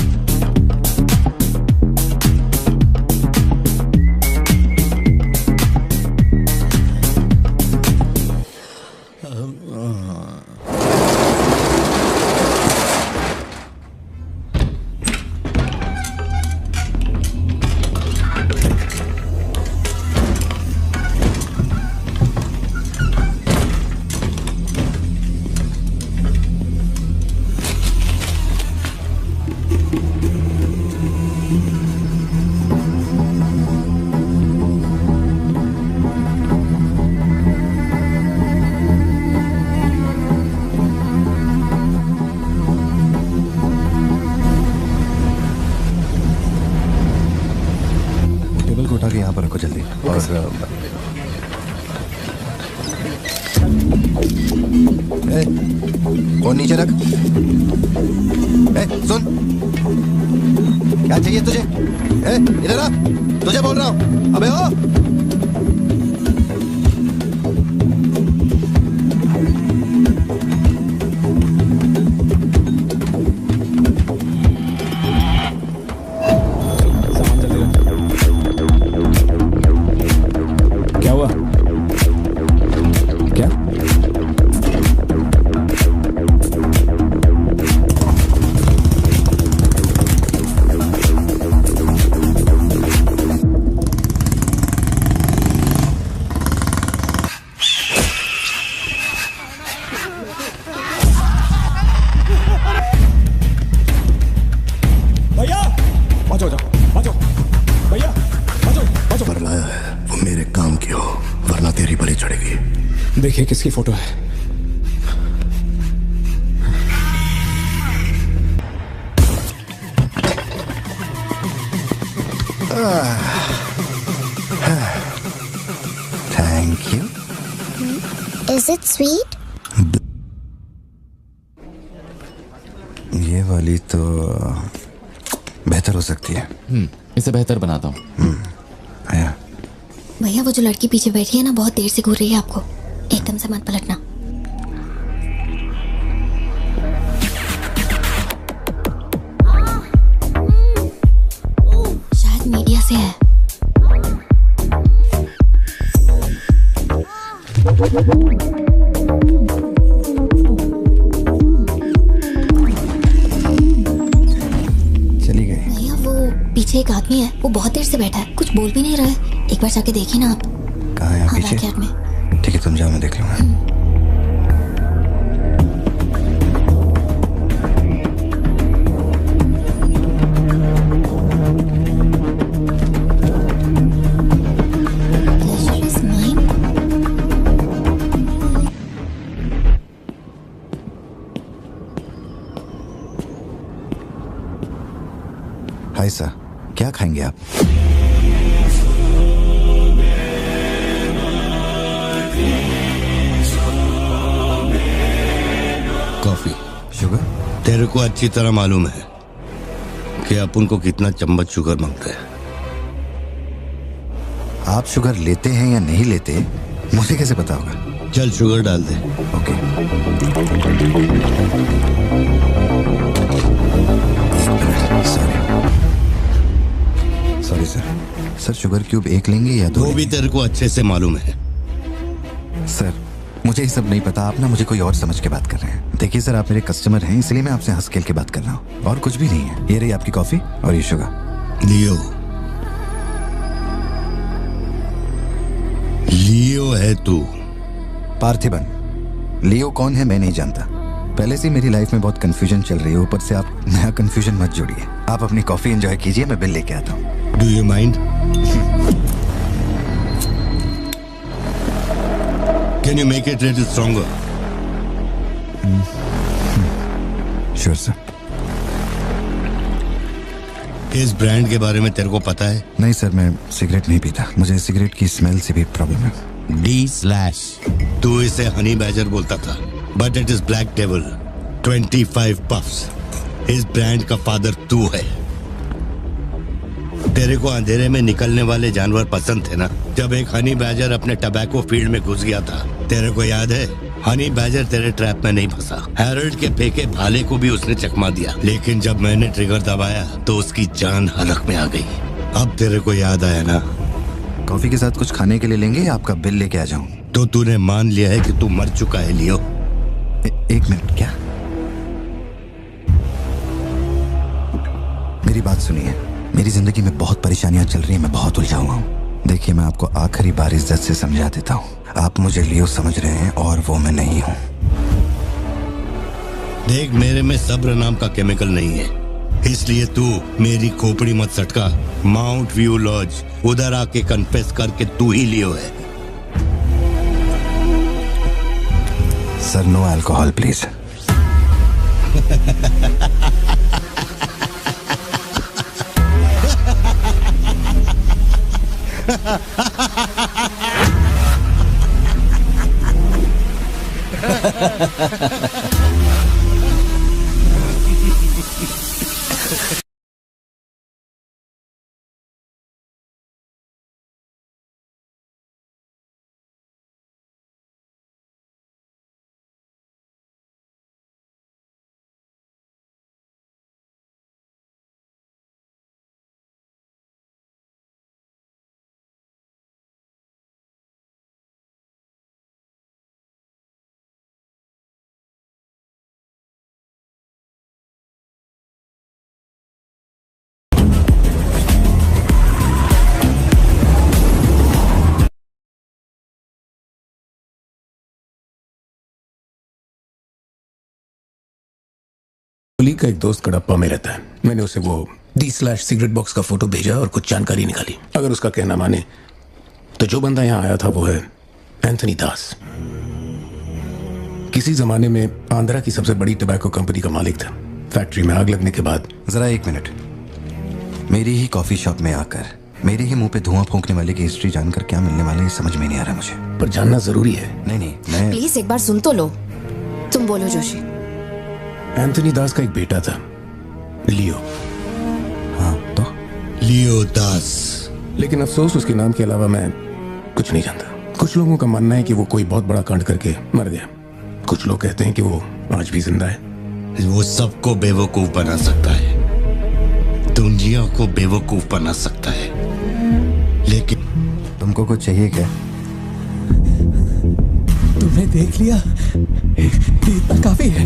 यहाँ पर रखो जल्दी। और फोन नीचे रख। सुन, क्या चाहिए तुझे? इधर आ, तुझे बोल रहा हूँ। अबे ओ देखिए किसकी फोटो है। Thank you. Is it sweet? ये वाली तो बेहतर हो सकती है। इसे बेहतर बनाता हूँ। आया। भैया वो जो लड़की पीछे बैठी है ना, बहुत देर से घूर रही है आपको। एकदम से मत पलटना। शायद मीडिया से है। चली गई। भैया वो पीछे एक आदमी है, वो बहुत देर से बैठा है, कुछ बोल भी नहीं रहा है। एक बार जाके देखिए ना आप। कहाँ है? हाँ, पीछे? बैकयार्ड में। ठीक है, तुम जाओ, मैं देख लूंगा। हाय सर, क्या खाएंगे आप? कॉफी। शुगर? तेरे को अच्छी तरह मालूम है कि अपन को कितना चम्मच शुगर मांगता है। आप शुगर लेते हैं या नहीं लेते मुझे कैसे पता होगा? चल शुगर डाल दे। Okay. Sorry sir. Sir sugar cube एक लेंगे या दो? वो भी तेरे को अच्छे से मालूम है। सर मुझे ये सब नहीं पता, आप ना मुझे कोई और समझ के बात कर रहे हैं। देखिए सर, आप मेरे कस्टमर हैं, इसलिए मैं आपसे हंस खेल के बात कर रहा हूँ, और कुछ भी नहीं है। ये रही आपकी कॉफी और ये शुगर। लियो है तू? पार्थिबन। लियो कौन है मैं नहीं जानता। पहले से मेरी लाइफ में बहुत कंफ्यूजन चल रही है, ऊपर से आप नया कंफ्यूजन मत जोड़िए। आप अपनी कॉफी एंजॉय कीजिए, मैं बिल लेके आता हूँ। Do you mind? Can you make it little stronger? Sure sir. इस ब्रांड के बारे में तेरे को पता है? नहीं सर, मैं सिगरेट नहीं पीता, मुझे सिगरेट की स्मेल से भी प्रॉब्लम है। D/। तू इसे हनी बैजर बोलता था, but it is black devil. 25 puffs. इस ब्रांड का फादर तू है। तेरे को अंधेरे में निकलने वाले जानवर पसंद थे ना? जब एक हनी बैजर अपने टबैको फील्ड में घुस गया था, तेरे को याद है? हनी बैजर तेरे ट्रैप में नहीं फंसा। हैरोल्ड के फेंके भाले को भी उसने चकमा दिया, लेकिन जब मैंने ट्रिगर दबाया तो उसकी जान हलक में आ गई। अब तेरे को याद आया ना? कॉफी के साथ कुछ खाने के लिए लेंगे या आपका बिल लेके आ जाऊं? तो तूने मान लिया है कि तू मर चुका है लियो? एक मिनट, क्या? मेरी बात सुनिए, मेरी जिंदगी में बहुत परेशानियां चल रही हैं, मैं बहुत उलझा हुआ हूँ। देखिए, मैं आपको आखिरी बार इज्जत से समझा देता हूँ, आप मुझे लियो समझ रहे हैं और वो मैं नहीं हूँ। देख, मेरे में सब्र नाम का केमिकल नहीं है, इसलिए तू मेरी खोपड़ी मत सटका। माउंट व्यू लॉज, उधर आके कन्फेस करके तू ही लियो है। Sir no alcohol please. कुली का एक दोस्त कड़प्पा में रहता है। मैंने उसे वो D/सिगरेट बॉक्स का फोटो भेजा और कुछ जानकारी निकाली। अगर उसका कहना माने तो जो बंदा यहाँ आया था वो है एंथनी दास। किसी जमाने में आंध्रा की सबसे बड़ी टबैको कंपनी का मालिक था। फैक्ट्री में आग लगने के बाद। जरा एक मिनट, मेरी ही कॉफी शॉप में आकर मेरे ही मुंह पे धुआं फूंकने वाले की हिस्ट्री जानकर क्या मिलने वाला है समझ में नहीं आ रहा मुझे। पर जानना जरूरी है। नहीं, मैं प्लीज एक बार सुन तो लो। तुम बोलो जोशी। एंथनी दास का एक बेटा था, लियो। हाँ तो? लियो दास। लेकिन अफसोस उसके नाम के अलावा मैं कुछ नहीं जानता। कुछ लोगों का मानना है कि वो कोई बहुत बड़ा कांड करके मर गया। कुछ लोग कहते हैं कि वो आज भी जिंदा है। वो सबको बेवकूफ बना सकता है, दुनिया को बेवकूफ बना सकता है, लेकिन तुमको कुछ चाहिए क्या? तुमने देख लिया, इतना काफी है।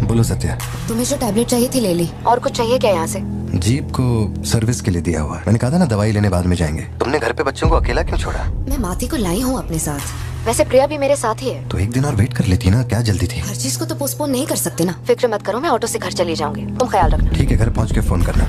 बोलो सत्या। तुम्हें जो टैबलेट चाहिए थी ले ली। और कुछ चाहिए क्या यहाँ से? जीप को सर्विस के लिए दिया हुआ है। मैंने कहा था ना दवाई लेने बाद में जाएंगे। तुमने घर पे बच्चों को अकेला क्यों छोड़ा? मैं माथी को लाई हूँ अपने साथ। वैसे प्रिया भी मेरे साथ ही है। तो एक दिन और वेट कर लेती ना, क्या जल्दी थी? हर चीज को तो पोस्टपोन नहीं कर सकते ना। फिक्र मत करो, मैं ऑटो से घर चली जाऊंगी, तुम ख्याल रखना। ठीक है, घर पहुँच के फोन करना।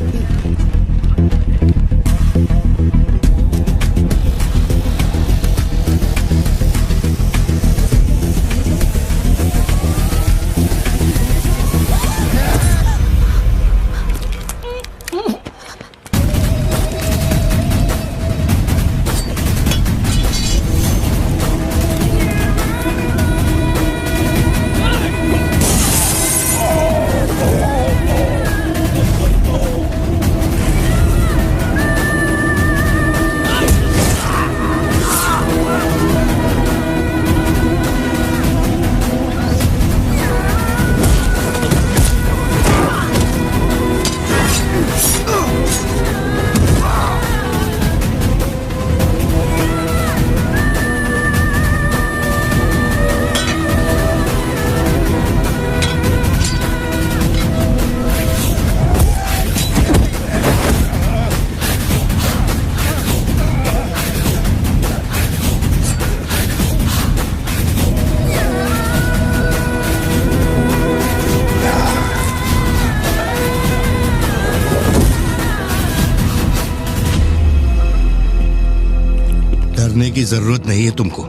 डरने की जरूरत नहीं है तुमको।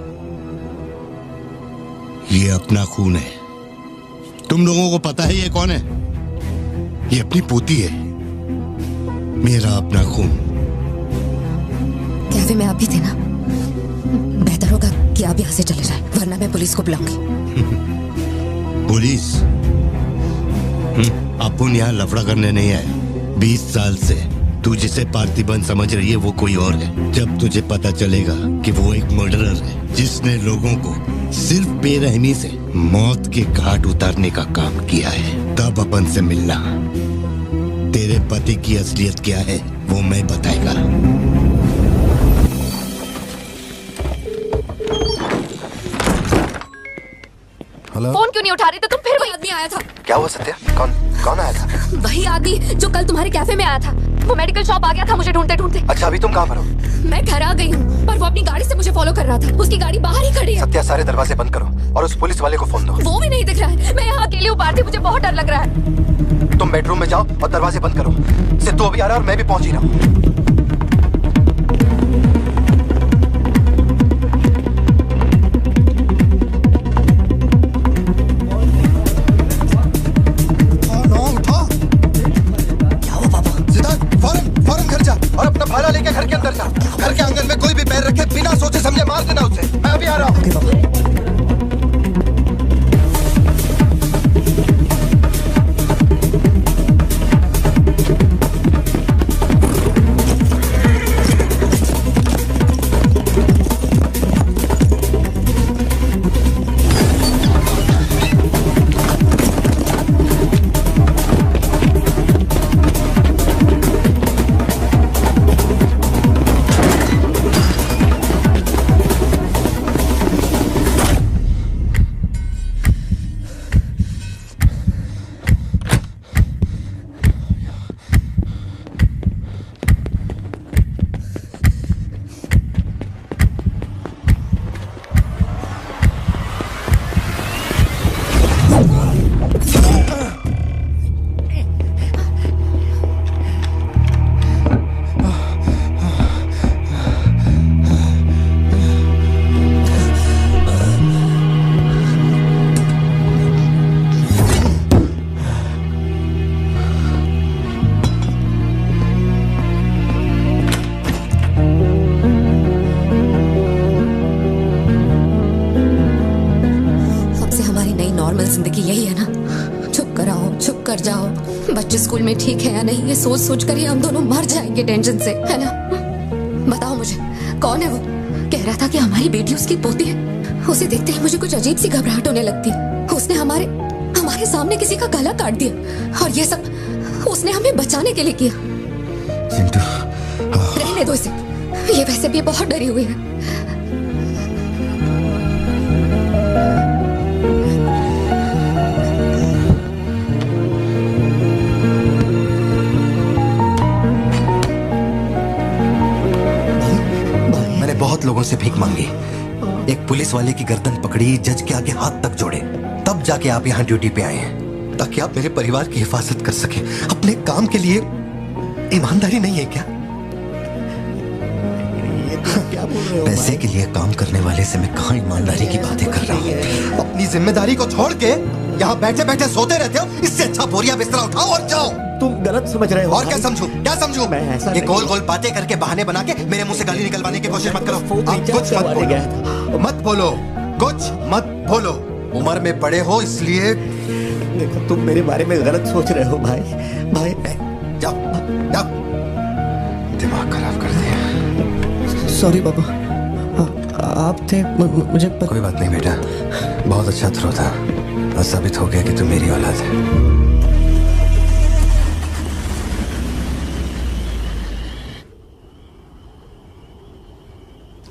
ये अपना खून है। तुम लोगों को पता है ये कौन है? ये अपनी पोती है, मेरा अपना खून। कैफे में आप भी थे ना? बेहतर होगा कि आप यहाँ से चले जाएं, वरना मैं पुलिस को बुलाऊंगी। पुलिस? अपन यहाँ लफड़ा करने नहीं आए। 20 साल से तू जिसे पार्थिबन समझ रही है वो कोई और है। जब तुझे पता चलेगा कि वो एक मर्डरर है जिसने लोगों को सिर्फ बेरहमी से मौत के घाट उतारने का काम किया है, तब अपन से मिलना। तेरे पति की असलियत क्या है वो मैं बताएगा। हेलो। फोन क्यों नहीं उठा रही? तो तुम फिर वही आदमी आया था। क्या हुआ सत्या? कौन आया था? वही आदमी जो कल तुम्हारे कैफे में आया था। वो मेडिकल शॉप आ गया था मुझे ढूंढते ढूंढते। अच्छा, अभी तुम कहाँ पर हो? मैं घर आ गई हूँ, पर वो अपनी गाड़ी से मुझे फॉलो कर रहा था। उसकी गाड़ी बाहर ही खड़ी है। सत्या, सारे दरवाजे बंद करो और उस पुलिस वाले को फोन दो। वो भी नहीं दिख रहा है। मैं यहाँ अकेली हूँ पार्थी, मुझे बहुत डर लग रहा है। तुम बेडरूम में जाओ और दरवाजे बंद करो। सिद्धू अभी आ रहा है और मैं भी पहुंच ही रहा हूँ। और अपना भाला लेके घर के अंदर जा। घर के आंगन में कोई भी पैर रखे बिना सोचे समझे मार देना उसे। मैं अभी आ रहा हूँ। बच्चे स्कूल में ठीक है या नहीं, ये सोच सोच कर ही हम दोनों मर जाएंगे टेंशन से, है ना? बताओ मुझे, कौन है वो? कह रहा था कि हमारी बेटी उसकी पोती है। उसे देखते ही मुझे कुछ अजीब सी घबराहट होने लगती है। उसने हमारे सामने किसी का गला काट दिया और ये सब उसने हमें बचाने के लिए किया। रहने दो इसे, ये वैसे भी बहुत डरी हुई है। मैंने बहुत लोगों से भीख मांगी, एक पुलिस वाले की गर्दन पकड़ी, जज के आगे हाथ तक जोड़े, तब जाके आप यहाँ ड्यूटी पे आए हैं ताकि आप मेरे परिवार की हिफाजत कर सके। अपने काम के लिए ईमानदारी नहीं है क्या? क्या बोल रहे हो? पैसे के लिए काम करने वाले से मैं कहाँ ईमानदारी की बातें कर रहा हूँ? अपनी जिम्मेदारी को छोड़ के यहाँ बैठे बैठे सोते रहते हो। इससे अच्छा बोरिया बिस्तरा उठाओ और जाओ। तुम गलत समझ रहे हो। और क्या समझूं? क्या समझूं? मैं ऐसा ये गोल गोल बातें करके बहाने बना के मेरे मुंह से गाली निकलवाने की कोशिश मत करो। आप कुछ मत बोलो, मत बोलो, कुछ मत बोलो। उम्र में बड़े हो इसलिए। देखो तुम मेरे बारे में गलत सोच रहे हो भाई। भाई जाओ जाओ, दिमाग खराब कर दिया। सॉरी बाबा, आप थे मुझे कोई बात नहीं बेटा, बहुत अच्छा थ्रो था और साबित हो गया कि तुम मेरी औलाद है।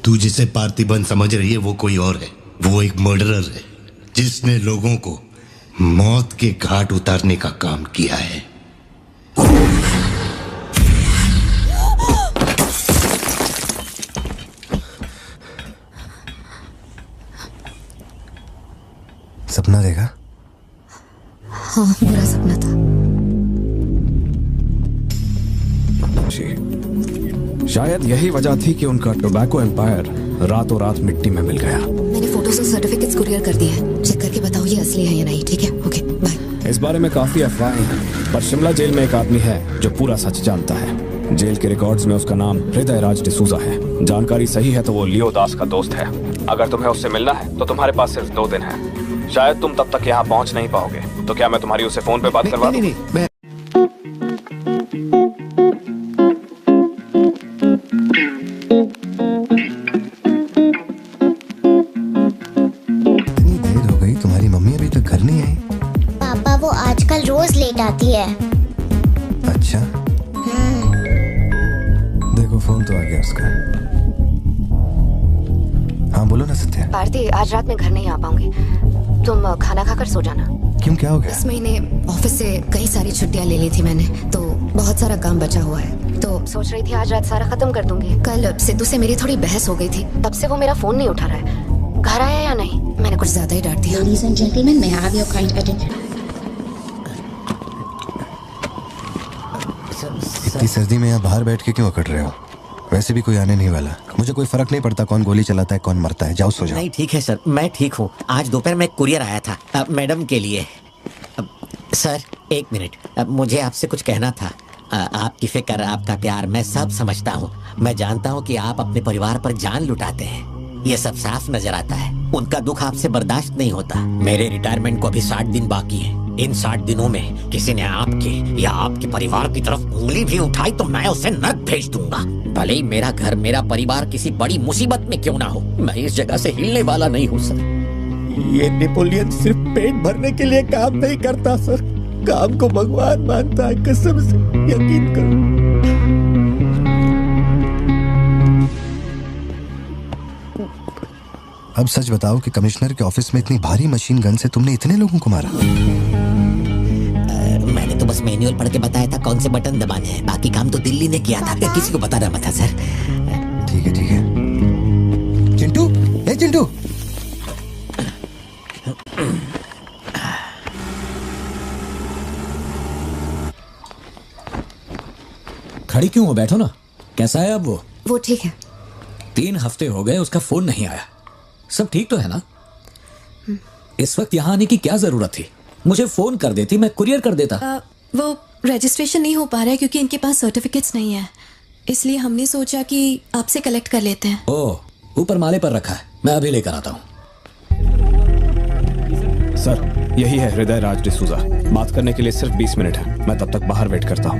तू जिसे पार्थिबन समझ रही है वो कोई और है। वो एक मर्डरर है जिसने लोगों को मौत के घाट उतारने का काम किया है। सपना देखा? हाँ, बुरा सपना था। शायद यही वजह थी कि उनका टोबैको एम्पायर रातों रात मिट्टी में मिल गया। मैंने फोटोज और सर्टिफिकेट्स कुरियर कर दिए हैं, चेक करके बताओ ये असली है या नहीं। ठीक है, ओके बाय। इस बारे में काफी अफवाहें हैं, पर शिमला जेल में एक आदमी है जो पूरा सच जानता है। जेल के रिकॉर्ड्स में उसका नाम हृदय राज डिसूजा है। जानकारी सही है तो वो लियो दास का दोस्त है। अगर तुम्हें उससे मिलना है तो तुम्हारे पास सिर्फ 2 दिन है। शायद तुम तब तक यहाँ पहुँच नहीं पाओगे, तो क्या मैं तुम्हारी उससे फोन पे बात करवा दूं? नहीं, आजकल रोज लेट आती है। अच्छा, देखो फोन तो आ गया उसका। हाँ बोलो ना सत्या। भारती, आज रात में घर नहीं आ पाऊंगी, तुम खाना खाकर सो जाना। क्यों, क्या हो गया? इस महीने ऑफिस से कई सारी छुट्टियां ले ली थी मैंने, तो बहुत सारा काम बचा हुआ है, तो सोच रही थी आज रात सारा खत्म कर दूंगी। कल सिद्धू से मेरी थोड़ी बहस हो गई थी, तब से वो मेरा फोन नहीं उठा रहा है। घर आया या नहीं? मैंने कुछ ज्यादा ही डांट दिया। Ladies and gentlemen, may I have your kind attention? इतनी सर्दी में यहाँ बाहर बैठ के क्यों अकड़ रहे हो? वैसे भी कोई आने नहीं वाला। मुझे कोई फर्क नहीं पड़ता कौन गोली चलाता है कौन मरता है। जाओ सो जाओ। नहीं ठीक है सर, मैं ठीक हूँ। आज दोपहर में कुरियर आया था मैडम के लिए। सर 1 मिनट, मुझे आपसे कुछ कहना था। आपकी फिक्र, आपका प्यार मैं सब समझता हूँ। मैं जानता हूँ कि आप अपने परिवार पर जान लुटाते हैं, ये सब साफ नजर आता है। उनका दुख आपसे बर्दाश्त नहीं होता। मेरे रिटायरमेंट को अभी 60 दिन बाकी है। इन 60 दिनों में किसी ने आपके या आपके परिवार की तरफ उंगली भी उठाई तो मैं उसे नर्क भेज दूंगा। भले ही मेरा घर, मेरा परिवार किसी बड़ी मुसीबत में क्यों ना हो, मैं इस जगह से हिलने वाला नहीं हूँ सर। ये नेपोलियन सिर्फ पेट भरने के लिए काम नहीं करता सर, काम को भगवान मानता है। कसम से यकीन करो। अब सच बताओ कि कमिश्नर के ऑफिस में इतनी भारी मशीन गन से तुमने इतने लोगों को मारा? मैंने तो बस मैनुअल पढ़ के बताया था कौन से बटन दबाने हैं, बाकी काम तो दिल्ली ने किया था, किसी को बताना मत था सर। ठीक है ठीक है। चिंटू, ए चिंटू। खड़ी क्यों हो, बैठो ना। कैसा है अब वो ठीक है। 3 हफ्ते हो गए उसका फोन नहीं आया। सब ठीक तो है ना? इस वक्त यहाँ आने की क्या जरूरत थी? मुझे फोन कर देती, मैं कुरियर कर देता। वो रजिस्ट्रेशन नहीं हो पा रहा है क्योंकि इनके पास सर्टिफिकेट्स नहीं है, इसलिए हमने सोचा कि आपसे कलेक्ट कर लेते हैं। ओह, ऊपर माले पर रखा है, मैं अभी लेकर आता हूँ। सर यही है हृदय राज डिसूजा। बात करने के लिए सिर्फ 20 मिनट है, मैं तब तक बाहर वेट करता हूँ।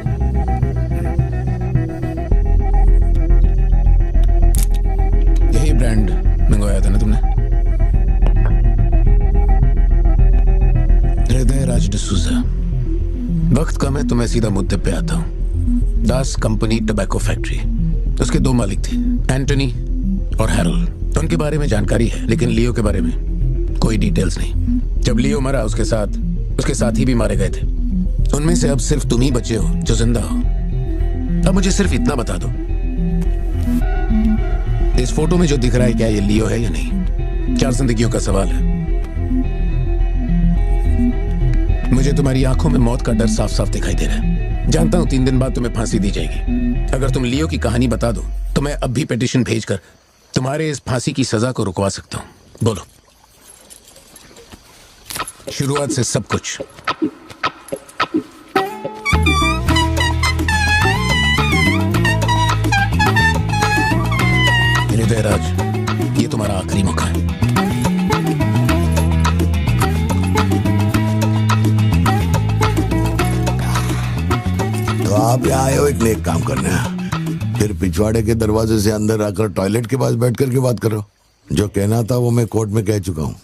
यही ब्रांड मंगवाया था ना तुमने? हृदय राज डिसूजा। वक्त कम है तो मैं सीधा मुद्दे पे आता हूँ। दास कंपनी टबैको फैक्ट्री, उसके 2 मालिक थे, एंटनी और हैरोल्ड। उनके बारे में जानकारी है, लेकिन लियो के बारे में कोई डिटेल्स नहीं। जब लियो मरा उसके साथी भी मारे गए थे। उनमें से अब सिर्फ तुम ही बचे हो जो जिंदा हो। अब मुझे सिर्फ इतना बता दो, इस फोटो में जो दिख रहा है क्या ये लियो है या नहीं? 4 जिंदगियों का सवाल है। मुझे तुम्हारी आंखों में मौत का डर साफ साफ दिखाई दे रहा है। जानता हूं 3 दिन बाद तुम्हें फांसी दी जाएगी। अगर तुम लियो की कहानी बता दो तो मैं अब भी पिटीशन भेजकर तुम्हारे इस फांसी की सजा को रुकवा सकता हूं। बोलो, शुरुआत से सब कुछ। हृदयराज, ये तुम्हारा आखिरी मौका है। तो आप यहाँ आए हो एक नेक काम करने, फिर पिछवाड़े के दरवाजे से अंदर आकर टॉयलेट के पास बैठ कर के बात करो। जो कहना था वो मैं कोर्ट में कह चुका हूँ।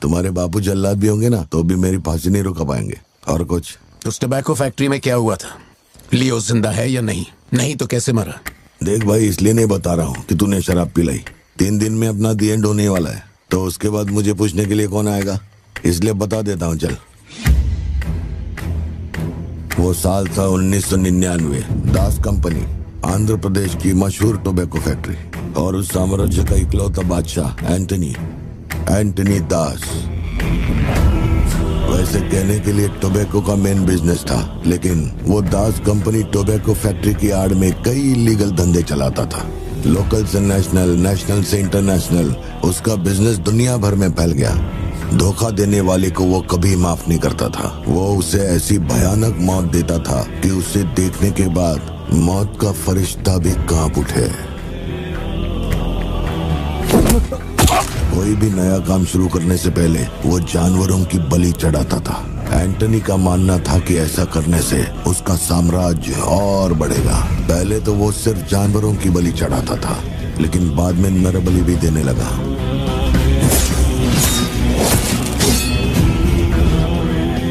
तुम्हारे बापू जल्लाद भी होंगे ना तो भी मेरी फांसी नहीं रुका पाएंगे। और कुछ? उस टबैको फैक्ट्री में क्या हुआ था? लियो जिंदा है या नहीं? नहीं तो कैसे मरा? देख भाई, इसलिए नहीं बता रहा हूँ कि तूने शराब पिलाई। 3 दिन में अपना दी एंड होने वाला है, तो उसके बाद मुझे पूछने के लिए कौन आएगा? इसलिए बता देता हूँ, चल। वो साल था 1999। दास कंपनी, आंध्र प्रदेश की मशहूर टोबैको फैक्ट्री, और उस साम्राज्य का इकलौता बादशाह एंटनी दास। वैसे कहने के लिए टोबैको का मेन बिजनेस था, लेकिन वो दास कंपनी टोबैको फैक्ट्री की आड़ में कई इलीगल धंधे चलाता था। लोकल से नेशनल, नेशनल से इंटरनेशनल, उसका बिजनेस दुनिया भर में फैल गया। धोखा देने वाले को वो कभी माफ नहीं करता था। वो उसे ऐसी भयानक मौत देता था कि उसे देखने के बाद मौत का फरिश्ता भी कांप उठे। कोई भी नया काम शुरू करने से पहले वो जानवरों की बलि चढ़ाता था। एंटनी का मानना था कि ऐसा करने से उसका साम्राज्य और बढ़ेगा। पहले तो वो सिर्फ जानवरों की बलि चढ़ाता था, लेकिन बाद में नर बलि भी देने लगा।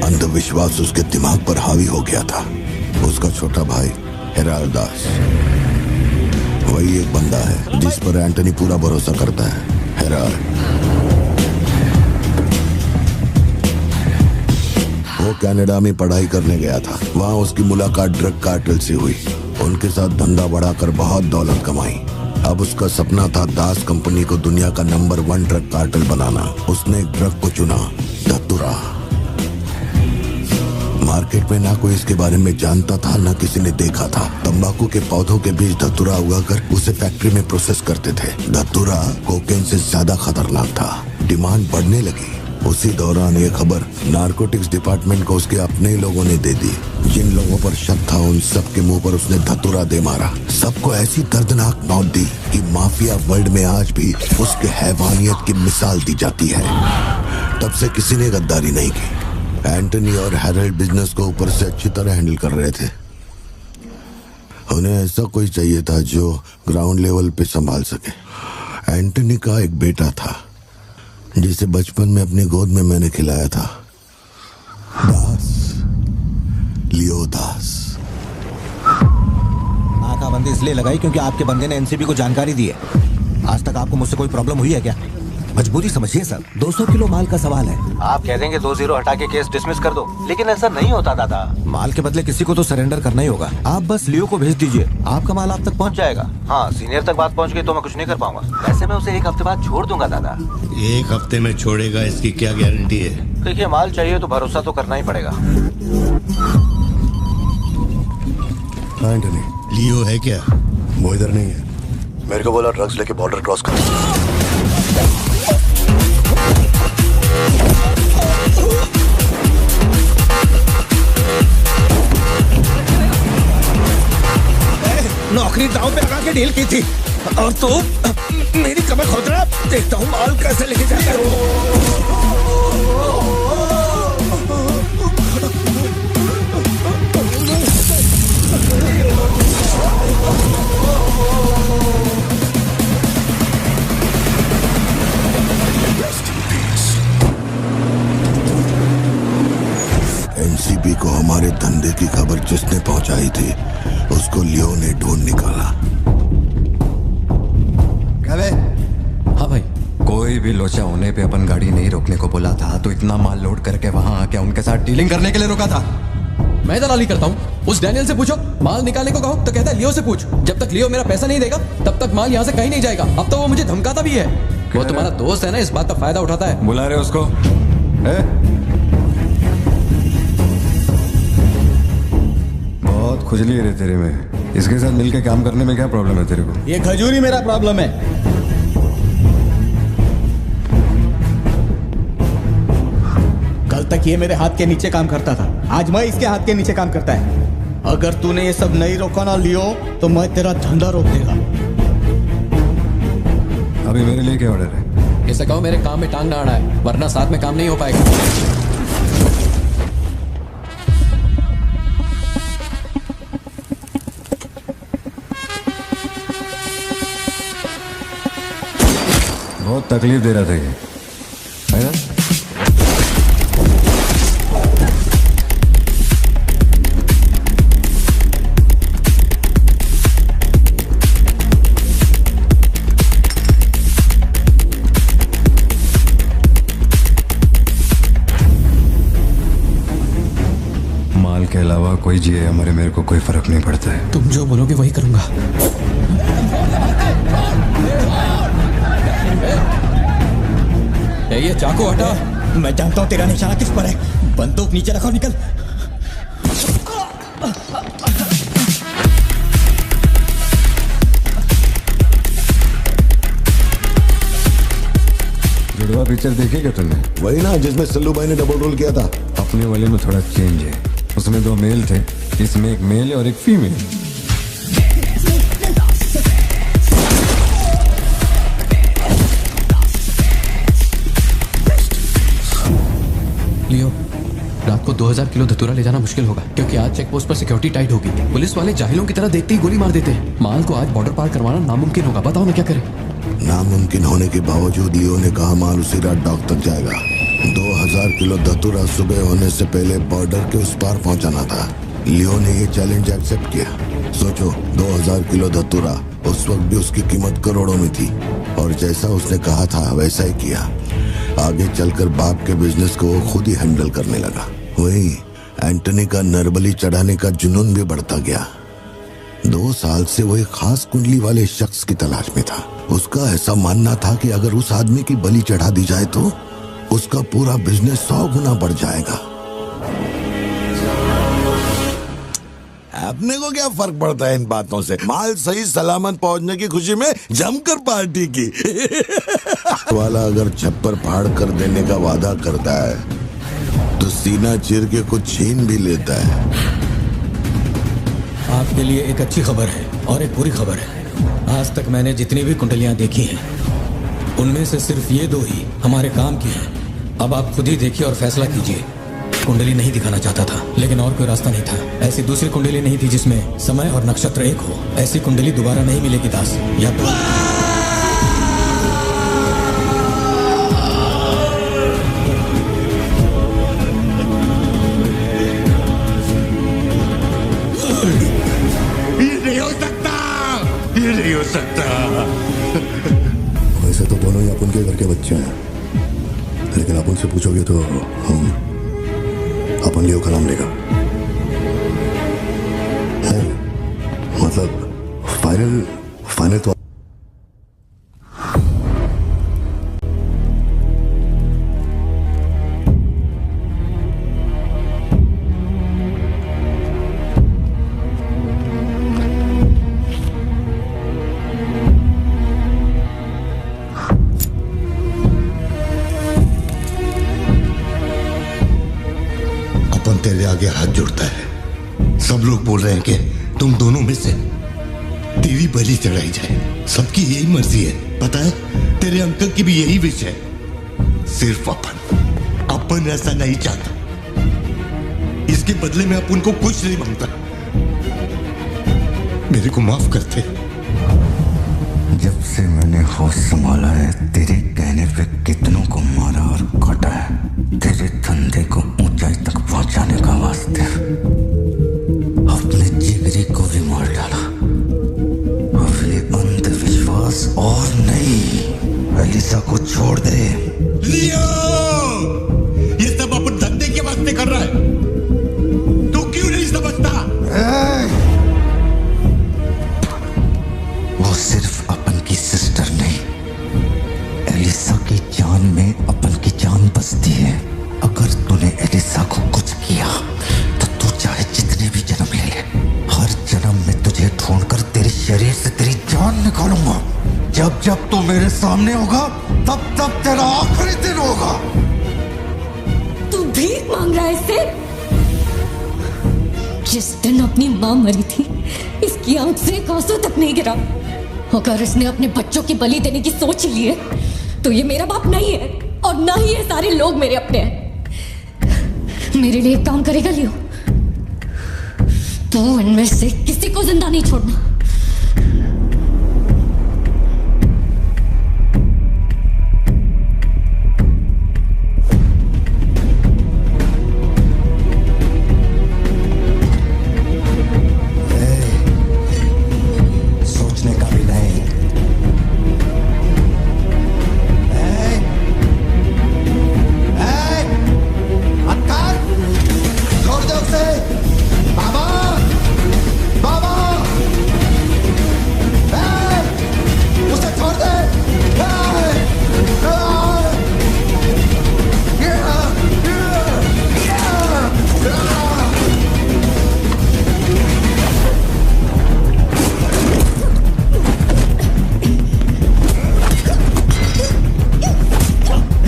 अंधविश्वास उसके दिमाग पर हावी हो गया था। उसका छोटा भाई हेराल्ड दास, वही एक बंदा है जिस पर एंटनी पूरा भरोसा करता है। हेराल्ड, वो कनाडा में पढ़ाई करने गया था। वहाँ उसकी मुलाकात ड्रग कार्टेल से हुई। उनके साथ धंधा बढ़ाकर बहुत दौलत कमाई। अब उसका सपना था दास कंपनी को दुनिया का नंबर 1 ड्रग कार्टेल बनाना। उसने एक ड्रग को चुना, धतूरा। मार्केट में ना कोई इसके बारे में जानता था, ना किसी ने देखा था। तंबाकू के पौधों के बीच धतूरा उगाकर उसे फैक्ट्री में प्रोसेस करते थे। धतूरा कोकेन से ज्यादा खतरनाक था। डिमांड बढ़ने लगी। उसी दौरान ये खबर नारकोटिक्स डिपार्टमेंट को उसके अपने लोगों ने दे दी। जिन लोगों पर शक था उन सब के मुंह पर उसने धतूरा दे मारा। सबको ऐसी दर्दनाक मौत दी कि माफिया वर्ल्ड में आज भी उसके हैवानियत की मिसाल दी जाती है। तब से किसी ने गद्दारी नहीं की। एंटनी और हैरल्ड बिजनेस को ऊपर से अच्छी तरह हैंडल कर रहे थे। उन्हें ऐसा कोई चाहिए था जो ग्राउंड लेवल पे संभाल सके। एंटनी का एक बेटा था जिसे बचपन में अपनी गोद में मैंने खिलाया था, दास, लियो दास। नाकाबंदी इसलिए लगाई क्योंकि आपके बंदे ने एनसीबी को जानकारी दी है। आज तक आपको मुझसे कोई प्रॉब्लम हुई है क्या? मजबूरी समझिए सर, 200 किलो माल का सवाल है। आप कह देंगे 2-0 हटा के केस डिसमिस कर दो, लेकिन ऐसा नहीं होता दादा। माल के बदले किसी को तो सरेंडर करना ही होगा। आप बस लियो को भेज दीजिए, आपका माल आप तक पहुंच जाएगा। हाँ, सीनियर तक बात पहुंच गई तो मैं कुछ नहीं कर पाऊंगा। वैसे मैं उसे 1 हफ्ते बाद छोड़ दूंगा दादा। 1 हफ्ते में छोड़ेगा, इसकी क्या गारंटी है? देखिए, माल चाहिए तो भरोसा तो करना ही पड़ेगा। एंटनी, लियो है क्या? वो इधर नहीं है। मेरे को बोला ड्रग्स लेके बॉर्डर क्रॉस कर। नौकरी दांव पे लगा के डील की थी और तू मेरी कमर खोद रहा। देखता हूँ माल कैसे लेके जाता है। एनसीबी को हमारे धंधे की खबर जिसने पहुंचाई थी उसको लियो ने ढूंढ निकाला। हाँ भाई, कोई कोई भी लोचा होने पे अपन गाड़ी नहीं रोकने को बोला था, तो इतना माल लोड करके वहां आके उनके साथ डीलिंग करने के लिए रुका था। मैं दलाली करता हूँ? उस डैनियल से पूछो। माल निकालने को कहो तो कहता है लियो से पूछ। जब तक लियो मेरा पैसा नहीं देगा तब तक माल यहाँ से कहीं नहीं जाएगा। अब तो वो मुझे धमकाता भी है। वो तुम्हारा दोस्त है ना, इस बात का फायदा उठाता है। बुला रहे उसको? बहुत खुजली है रे तेरे में। इसके साथ मिलके काम करने में क्या प्रॉब्लम है तेरे को? ये खजूरी मेरा प्रॉब्लम है। कल तक ये मेरे हाथ के नीचे काम करता था, आज मैं इसके हाथ के नीचे काम करता है। अगर तूने ये सब नहीं रोका ना लियो तो मैं तेरा धंधा रोक देगा। अभी मेरे लिए क्या ऑर्डर है? इसे कहो मेरे काम में टांग ना अड़ा है, वरना साथ में काम नहीं हो पाएगा। बहुत तकलीफ दे रहा था ये, है ना? माल के अलावा कोई जिए हमारे, मेरे को कोई फर्क नहीं पड़ता है। तुम जो बोलोगे वही करूंगा। ये चाकू हटा। मैं जानता हूँ तेरा निशाना किस पर है। बंदूक नीचे रखो, निकल। जुड़वा पिक्चर देखी क्या तुमने? वही ना जिसमें सल्लू भाई ने डबल रोल किया था। अपने वाले में थोड़ा चेंज है। उसमें 2 मेल थे, इसमें एक मेल और एक फीमेल। लियो, रात को 2000 किलो धतूरा ले जाना मुश्किल होगा, क्योंकि आज चेक पोस्ट पर सिक्योरिटी टाइट होगी। पुलिस वाले जाहिलों की तरह देखते ही गोली मार देते हैं। माल को आज बॉर्डर पार करवाना नामुमकिन होगा। बताओ ना क्या करें? नामुमकिन होने के बावजूद लियो ने कहा माल उसी रात डॉक तक जाएगा। 2000 किलो धतूरा सुबह होने से पहले बॉर्डर के उस पार पहुंचाना था। लियो ने ये चैलेंज एक्सेप्ट किया। सोचो, 2000 किलो धतूरा, उस वक्त भी उसकी कीमत करोड़ों में थी, और जैसा उसने कहा था वैसा ही किया। आगे चलकर बाप के बिजनेस को वो खुद ही हैंडल करने लगा। वही एंटनी का नरबली चढ़ाने का जुनून भी बढ़ता गया। 2 साल से वो एक खास कुंडली वाले शख्स की तलाश में था। उसका ऐसा मानना था कि अगर उस आदमी की बलि चढ़ा दी जाए तो उसका पूरा बिजनेस 100 गुना बढ़ जाएगा। अपने को क्या फर्क पड़ता है इन बातों से? माल सही सलामत पहुंचने की खुशी में जमकर पार्टी की। वाला अगर छप्पर फाड़ कर देने का वादा करता है तो सीना चीर के कुछ छीन भी लेता है। आपके लिए एक अच्छी खबर है और एक बुरी खबर है। आज तक मैंने जितनी भी कुंडलियां देखी हैं उनमें से सिर्फ ये 2 ही हमारे काम की हैं। अब आप खुद ही देखिए और फैसला कीजिए। कुंडली नहीं दिखाना चाहता था, लेकिन और कोई रास्ता नहीं था। ऐसी दूसरी कुंडली नहीं थी जिसमें समय और नक्षत्र एक हो। ऐसी कुंडली दोबारा नहीं मिलेगी दास। या तो ये नहीं हो सकता, ये नहीं हो सकता। वैसे तो दोनों ही अपन के घर के बच्चे हैं, लेकिन अपन से पूछोगे तो अपन लियो का नाम लेगा। मतलब फाइनल तो तेरे आगे हाथ जोड़ता है। सब लोग बोल रहे हैं कि तुम दोनों में से तेरी बलि चढ़ाई जाए। सबकी यही मर्जी है, पता है? तेरे अंकल की भी यही विश है। सिर्फ अपन ऐसा नहीं चाहता। इसके बदले में अपन को कुछ नहीं मांगता। मेरे को माफ करते। जब से मैंने होश संभाला है, तेरे कहने पे कितनों को मारा और काटा है, तेरे धंधे को ऊंचाई तक पहुंचाने का वास्ते अपने जिगरी को भी मार डाला। अब ये अंधविश्वास और नहीं, एलिसा को छोड़ दे। लियो, ये सब अपन धंधे के वास्ते कर रहा है, तू क्यों नहीं समझता? वो सिर्फ अपन की सिस्टर नहीं, एलिसा की जान में अपन की जान बसती है। अगर तूने एलिसा को कुछ किया तो तू चाहे जितने भी जन्म ले ले, हर जन्म में तुझे ढूंढकर तेरे शरीर से तेरी जान निकालूंगा। जब जब तू मेरे सामने होगा तब तब तेरा आखिरी दिन होगा। तू भीख मांग रहा है इससे? जिस दिन अपनी माँ मरी थी, इसकी आंख से एक आंसू तक नहीं गिरा। अगर इसने अपने बच्चों की बलि देने की सोच ली है तो ये मेरा बाप नहीं है, और ना ही ये सारे लोग मेरे अपने हैं। मेरे लिए एक काम करेगा लियो, तो इनमें से किसी को जिंदा नहीं छोड़ना। सोचने का भी नहीं। छोड़ दो उसे। बाबा, बाबा, उसे छोड़ दे।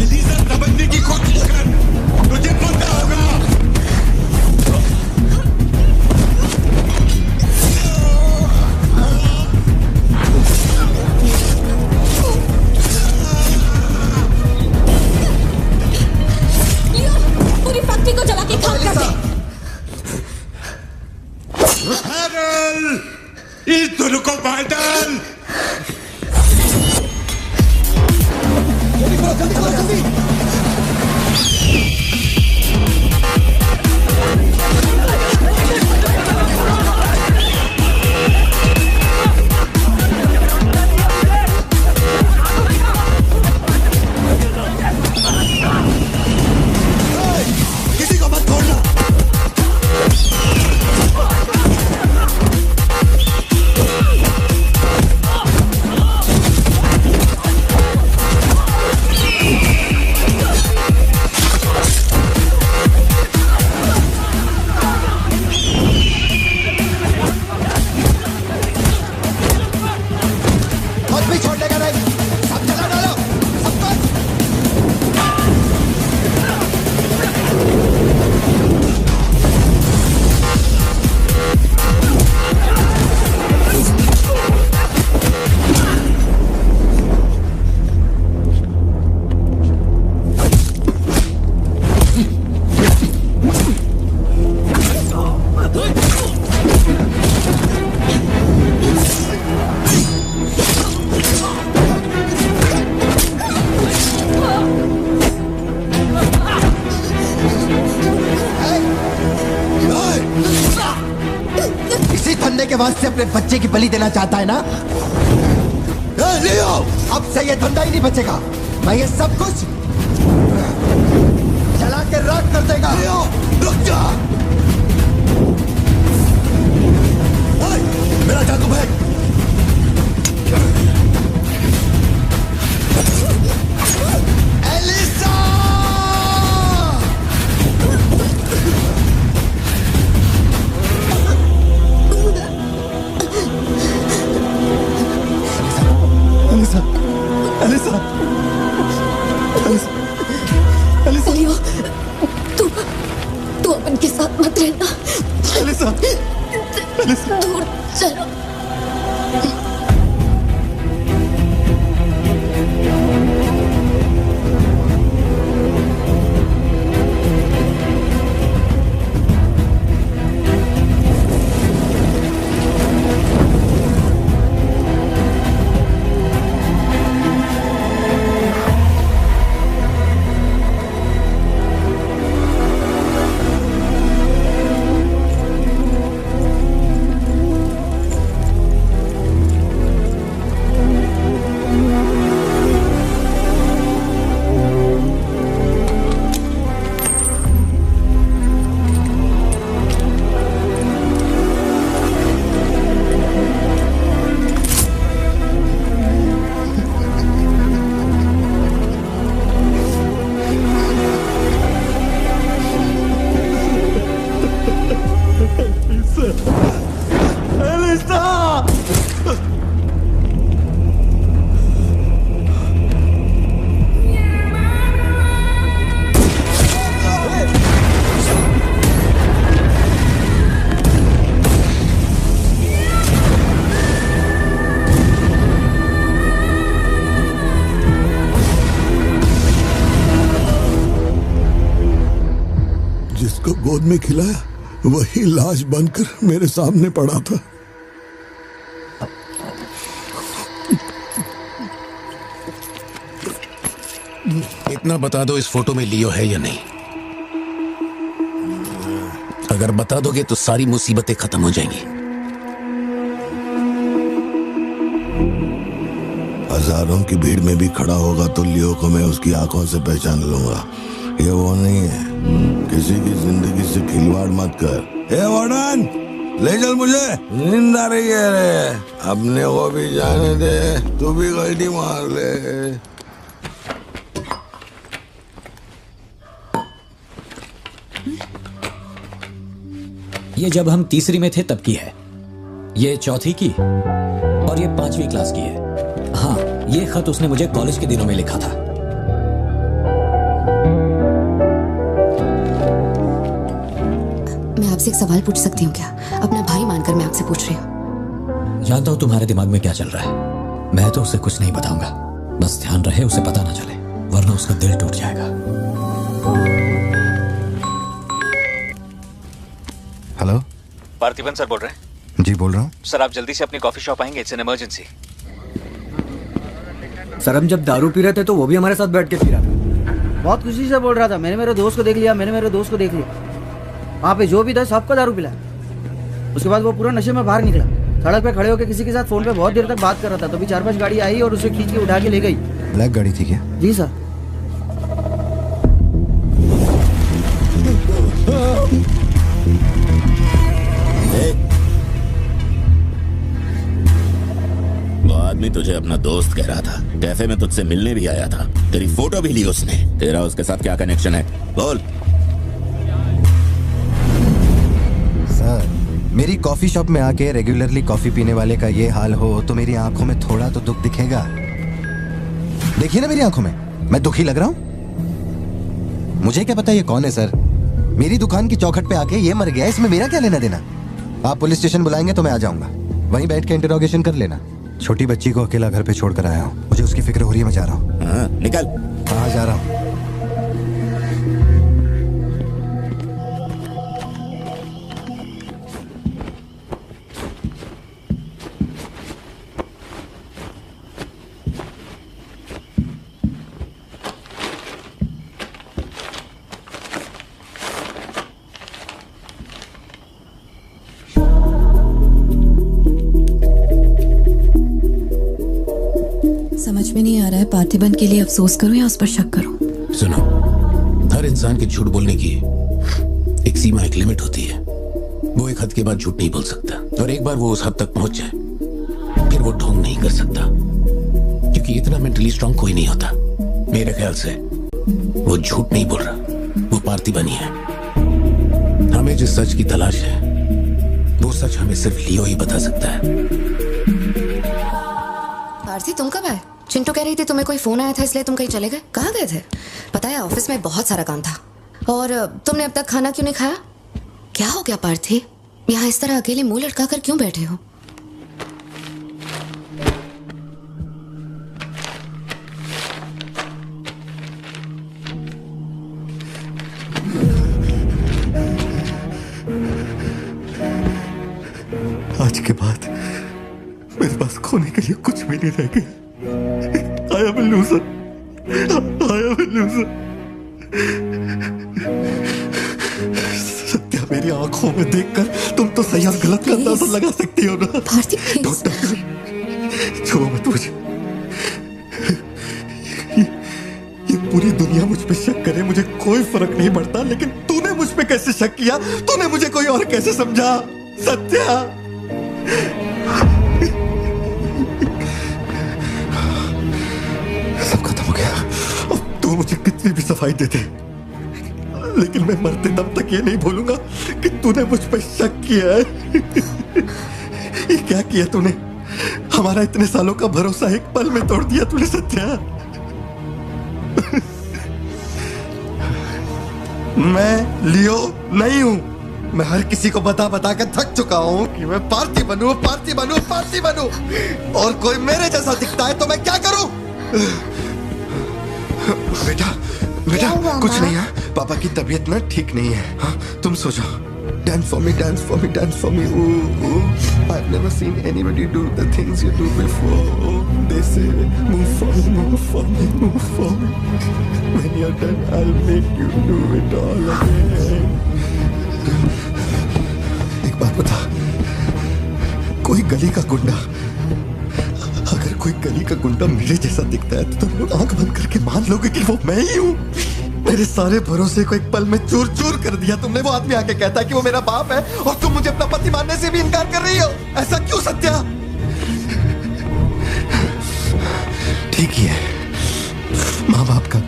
एलिसा, समझने की कोशिश कर, तुझे पता होगा। लियो, पूरी फैक्ट्री को जला के खाक कर दे। हैरल, इस दोनों को मार डाल। किसी को मत छोड़ना। कुछ भी छोड़ने का नहीं, सब जला डालो, सब कुछ। इसी धंधे के वास्ते अपने बच्चे की बलि देना चाहता है ना? लियो, अब से ये धंधा ही नहीं बचेगा। मैं ये सब कुछ जला के राख कर देगा। लियो, रुक जा। मेरा चाकू फेंक। Elisa! Elisa, Elisa, Elisa, Elisa. Leo, तू अपन के साथ मत रहना। Elisa, Elisa. दूर चलो। जिसको गोद में खिलाया वही लाश बनकर मेरे सामने पड़ा था। इतना बता दो, इस फोटो में लियो है या नहीं? अगर बता दोगे तो सारी मुसीबतें खत्म हो जाएंगी। हजारों की भीड़ में भी खड़ा होगा तो लियो को मैं उसकी आंखों से पहचान लूंगा। ये वो नहीं है। किसी की जिंदगी से खिलवाड़ मत कर। ए वार्डन, ले चल मुझे, नींद आ रही है रे। अपने को भी जाने दे, तू भी गलती मार ले। ये जब हम तीसरी में थे तब की है, ये चौथी की और ये 5वीं क्लास की है। हाँ, ये खत उसने मुझे कॉलेज के दिनों में लिखा था। मैं आपसे एक सवाल पूछ सकती हूँ क्या? अपना भाई मानकर मैं आपसे पूछ रही हूँ। जानता हूँ तुम्हारे दिमाग में क्या चल रहा है। मैं तो उसे कुछ नहीं बताऊंगा, बस ध्यान रहे उसे पता ना चले, वरना उसका दिल टूट जाएगा। हेलो, पार्थिबन सर बोल रहे हैं? जी बोल रहा हूँ। सर आप जल्दी से अपनी कॉफी शॉप आएंगे, इट्स एन इमरजेंसी। सर हम जब दारू पी रहे थे तो वो भी हमारे साथ बैठ के पी रहा था। बहुत खुशी से बोल रहा था, मैंने मेरे दोस्त को देख लिया, मैंने मेरे दोस्त को देख लिया। वहाँ पे जो भी था सबको दारू पिलाया। उसके बाद वो पूरा नशे में बाहर निकला, सड़क पे खड़े होकर किसी के साथ फोन पे बहुत देर तक बात कर रहा था। तो भी 4-5 गाड़ी आई और उसे खींच के उठा के ले गई। ब्लैक गाड़ी थी क्या? जी सर। वो आदमी तुझे अपना दोस्त कह रहा था, कैफे में तुझसे मिलने भी आया था, तेरी फोटो भी ली उसने। तेरा उसके साथ क्या कनेक्शन है, बोल। सर, मेरी कॉफी शॉप में आके रेगुलरली कॉफी पीने वाले का ये हाल हो तो मेरी आंखों में थोड़ा तो दुख दिखेगा। देखिए ना मेरी आंखों में, मैं दुखी लग रहा हूं? मुझे क्या पता ये कौन है सर? मेरी दुकान की चौखट पे आके ये मर गया, इसमें मेरा क्या लेना देना? आप पुलिस स्टेशन बुलाएंगे तो मैं आ जाऊंगा, वहीं बैठ के इंटरोगेशन कर लेना। छोटी बच्ची को अकेला घर पे छोड़कर आया हूँ, मुझे उसकी फिक्र हो रही है, मैं जा रहा हूँ। निकल। हाँ जा रहा हूँ। समझ में नहीं आ रहा है पार्थिबन के लिए अफसोस करूं या उस पर शक करूं। सुनो, हर इंसान के झूठ बोलने की एक सीमा, एक लिमिट होती है। वो एक हद के बाद झूठ नहीं बोल सकता, और एक बार वो उस हद तक पहुंच जाए फिर वो ढोंग नहीं कर सकता, क्योंकि इतना मेंटली स्ट्रांग कोई नहीं होता। मेरे ख्याल से वो झूठ नहीं बोल रहा, वो पार्थिबन ही है। हमें जिस सच की तलाश है वो सच हमें सिर्फ लियो ही बता सकता है। पार्थी, तुम कब आए? चिंटू कह रही थी तुम्हें कोई फोन आया था इसलिए तुम कहीं चले गए। कहाँ गए थे? पता है ऑफिस में बहुत सारा काम था। और तुमने अब तक खाना क्यों नहीं खाया? क्या हो गया पार्थी? यहाँ इस तरह अकेले मुंह लटका कर क्यों बैठे हो? आज के बाद मेरे पास खोने के लिए कुछ भी नहीं रह गया। I am a loser. I am a loser. Satya, मेरी आंखों में देखकर तुम तो सही और गलत का अंदाजा लगा सकती हो ना। Don't touch me. छुओ मत मुझे। ये पूरी दुनिया मुझ पे शक करे, मुझे कोई फर्क नहीं पड़ता, लेकिन तूने मुझ पे कैसे शक किया? तूने मुझे कोई और कैसे समझा? सत्या, सब खत्म हो गया। अब तू मुझे कितनी भी सफाई दे दे, लेकिन मैं मरते दम तक ये नहीं भूलूंगा कि तूने मुझ पर शक किया है। ये क्या किया तूने? हमारा इतने सालों का भरोसा एक पल में तोड़ दिया तूने सत्या। मैं लियो नहीं हूं। मैं हर किसी को बता बता के थक चुका हूं कि मैं पार्टी बनूं, पार्टी बनूं, पार्टी बनूं, और कोई मेरे जैसा दिखता है तो मैं क्या करूं? बेटा, बेटा हुआ, कुछ माँ? नहीं है, पापा की तबीयत ना ठीक नहीं है। हाँ, तुम सो जाओ। Dance for me, dance for me, dance for me. Ooh, ooh. I've never seen anybody do the things you do before. They say, move for me, move for me, move for me. When you're done, I'll make you do it all again. एक बात बता, कोई गली का गुंडा, अगर कोई गली का गुंडा मेरे जैसा दिखता है तो तुम लोग आंख बंद करके मान लोगे कि वो मैं ही हूँ। मेरे सारे भरोसे को एक पल में चूर चूर कर दिया तुमने। वो आदमी आके कहता है कि वो मेरा बाप है और तुम मुझे अपना पति मानने से भी इनकार कर रही हो। ऐसा क्यों सत्या? ठीक ही है, माँ बाप का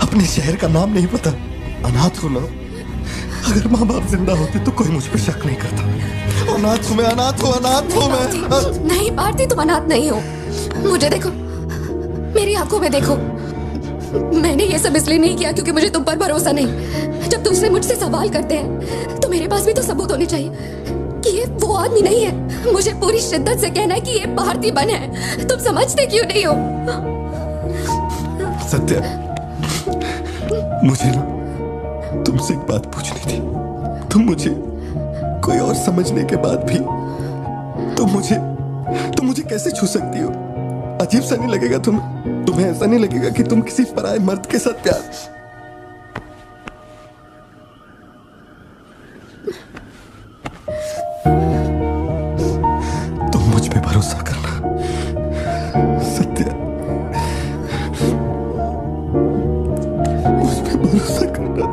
अपने शहर का नाम नहीं पता, अनाथ हो ना। अगर माँ बाप जिंदा होते तो कोई मुझ पर शक नहीं करता। अनाथ हूँ मैं, अनाथ हूँ, अनाथ हूँ मैं। नहीं भारती, तुम अनाथ नहीं हो। मुझे देखो, मेरी आंखों में देखो। मैंने ये सब इसलिए नहीं किया क्योंकि मुझे तुम पर भरोसा नहीं। जब दूसरे मुझसे सवाल करते हैं तो मेरे पास भी तो सबूत होने चाहिए कि ये वो आदमी नहीं है। मुझे पूरी शिद्दत से कहना है कि ये भारती बन है। तुम समझते क्यों नहीं हो? सत्या, मुझे ना तुमसे एक बात पूछनी थी। तुम मुझे कोई और समझने के बाद भी तुम मुझे कैसे छू सकती हो? अजीब सा नहीं लगेगा तुम्हें ऐसा नहीं लगेगा कि तुम किसी पराये मर्द के साथ प्यार? तुम मुझ पे भरोसा करना सत्या, मुझ पे भरोसा करना।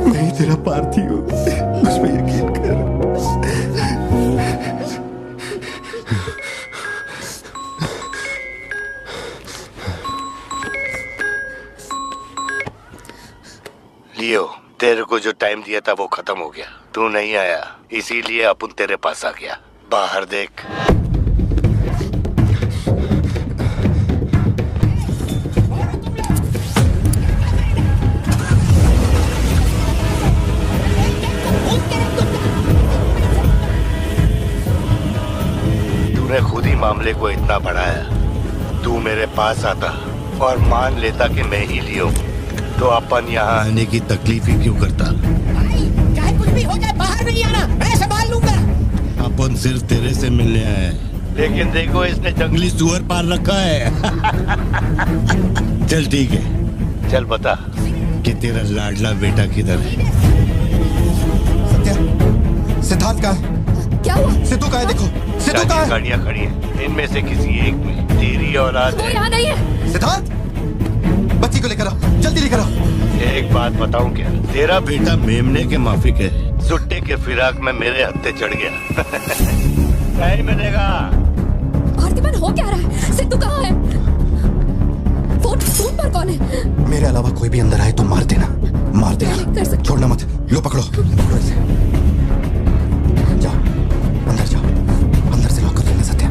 मैं ही तेरा पार्थी हूँ, मुझ पे यकीन कर। लियो, तेरे को जो टाइम दिया था वो खत्म हो गया। तू नहीं आया, इसीलिए अपन तेरे पास आ गया। बाहर देख। तूने खुद ही मामले को इतना बढ़ाया। तू मेरे पास आता और मान लेता कि मैं ही लियो, तो अपन यहाँ आने की तकलीफ ही क्यों करता? चाहे कुछ भी हो जाए, बाहर नहीं आना, मैं संभाल लूंगा। अपन सिर्फ तेरे से मिलने आए हैं, लेकिन देखो इसने जंगली सुअर पाल रखा है। चल ठीक है, चल बता कि तेरा लाडला बेटा किधर है? सत्या, सिद्धार्थ कहाँ है? क्या हुआ? सिद्धू कहाँ है? देखो सिद्धू कहाँ है? गाड़ियाँ खड़ी हैं, इनमें से किसी एक में तेरी औलाद है। यहाँ नहीं है। सिद्धार्थ, बच्ची को लेकर आओ, जल्दी लेकर आओ। एक बात बताऊं क्या? तेरा बेटा मेमने के माफिक है, सुट्टे के फिराक में मेरे हत्थे चढ़ गया। नहीं मिलेगा। भारतीबन हो क्या रहा है? सिद्धू कहाँ है? फोन पर कौन है? मेरे अलावा कोई भी अंदर आए तो मार देना, मार देना, छोड़ना मत। लो पकड़ो, पकड़ो इसे। जाओ अंदर जाओ, अंदर से लॉक कर देना सत्या।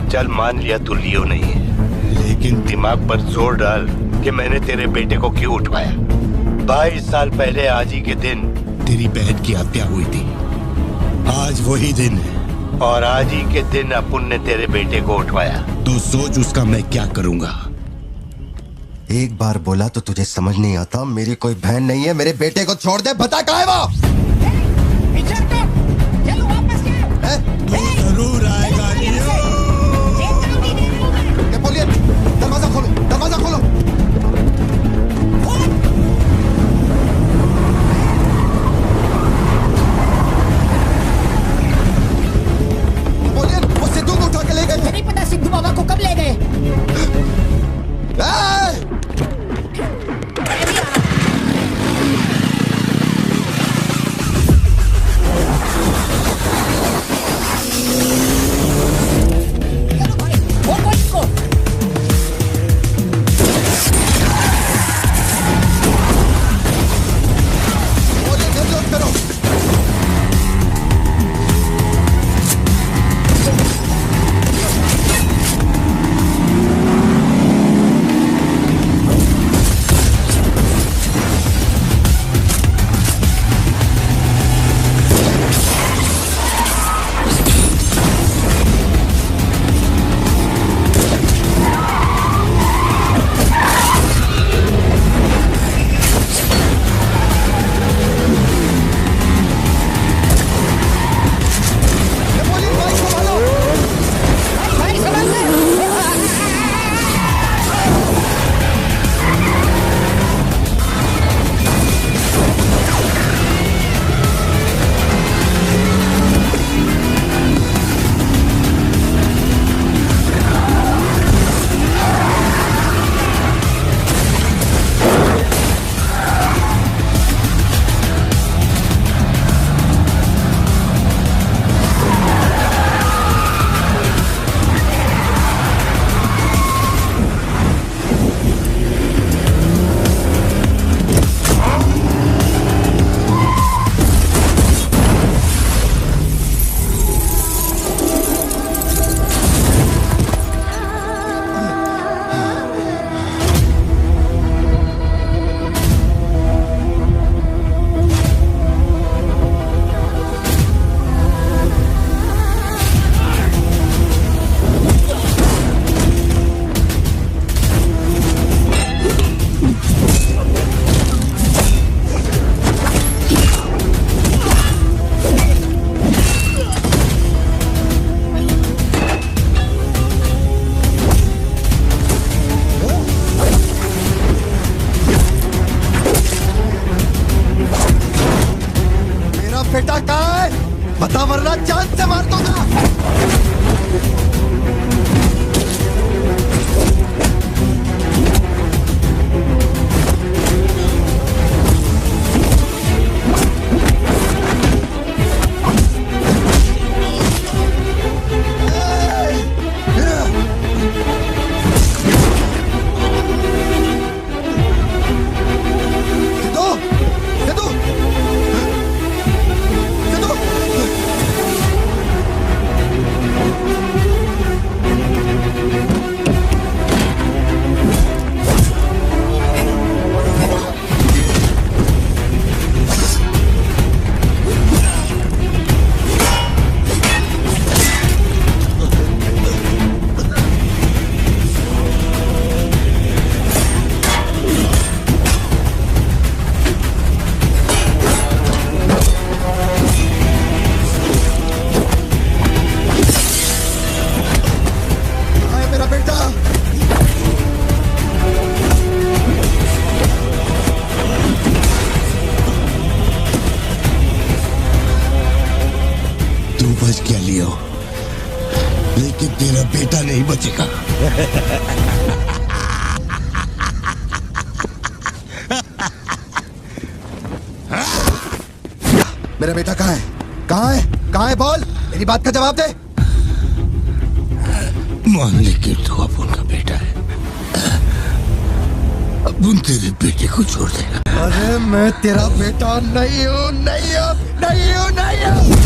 चल मान लिया तू लियो नहीं है, लेकिन दिमाग पर जोर डाल कि मैंने तेरे बेटे को क्यों उठवाया। 22 साल पहले आज ही के दिन तेरी बहन की हत्या हुई थी। आज वही दिन है और आज ही के दिन अपुन ने तेरे बेटे को उठवाया। तो सोच उसका मैं क्या करूंगा। एक बार बोला तो तुझे समझ नहीं आता। मेरी कोई बहन नहीं है, मेरे बेटे को छोड़ दे। बता कहाँ है वो? जरूर आएगा। नेपोलियन, दरवाजा खोलो, दरवाजा खोलो। नेपोलियन, वो सिद्धू को उठा के ले गए। नहीं पता सिद्धू बाबा को कब ले गए। मार दूंगा। मेरा बेटा कहाँ है? कहाँ है? कहाँ है? बोल, मेरी बात का जवाब दे। मान ले कि तू अब उनका बेटा है, अब उन तेरे बेटे को छोड़ देगा। अरे मैं तेरा बेटा नहीं हूँ, नहीं हूँ, नहीं हूँ, नहीं हूँ।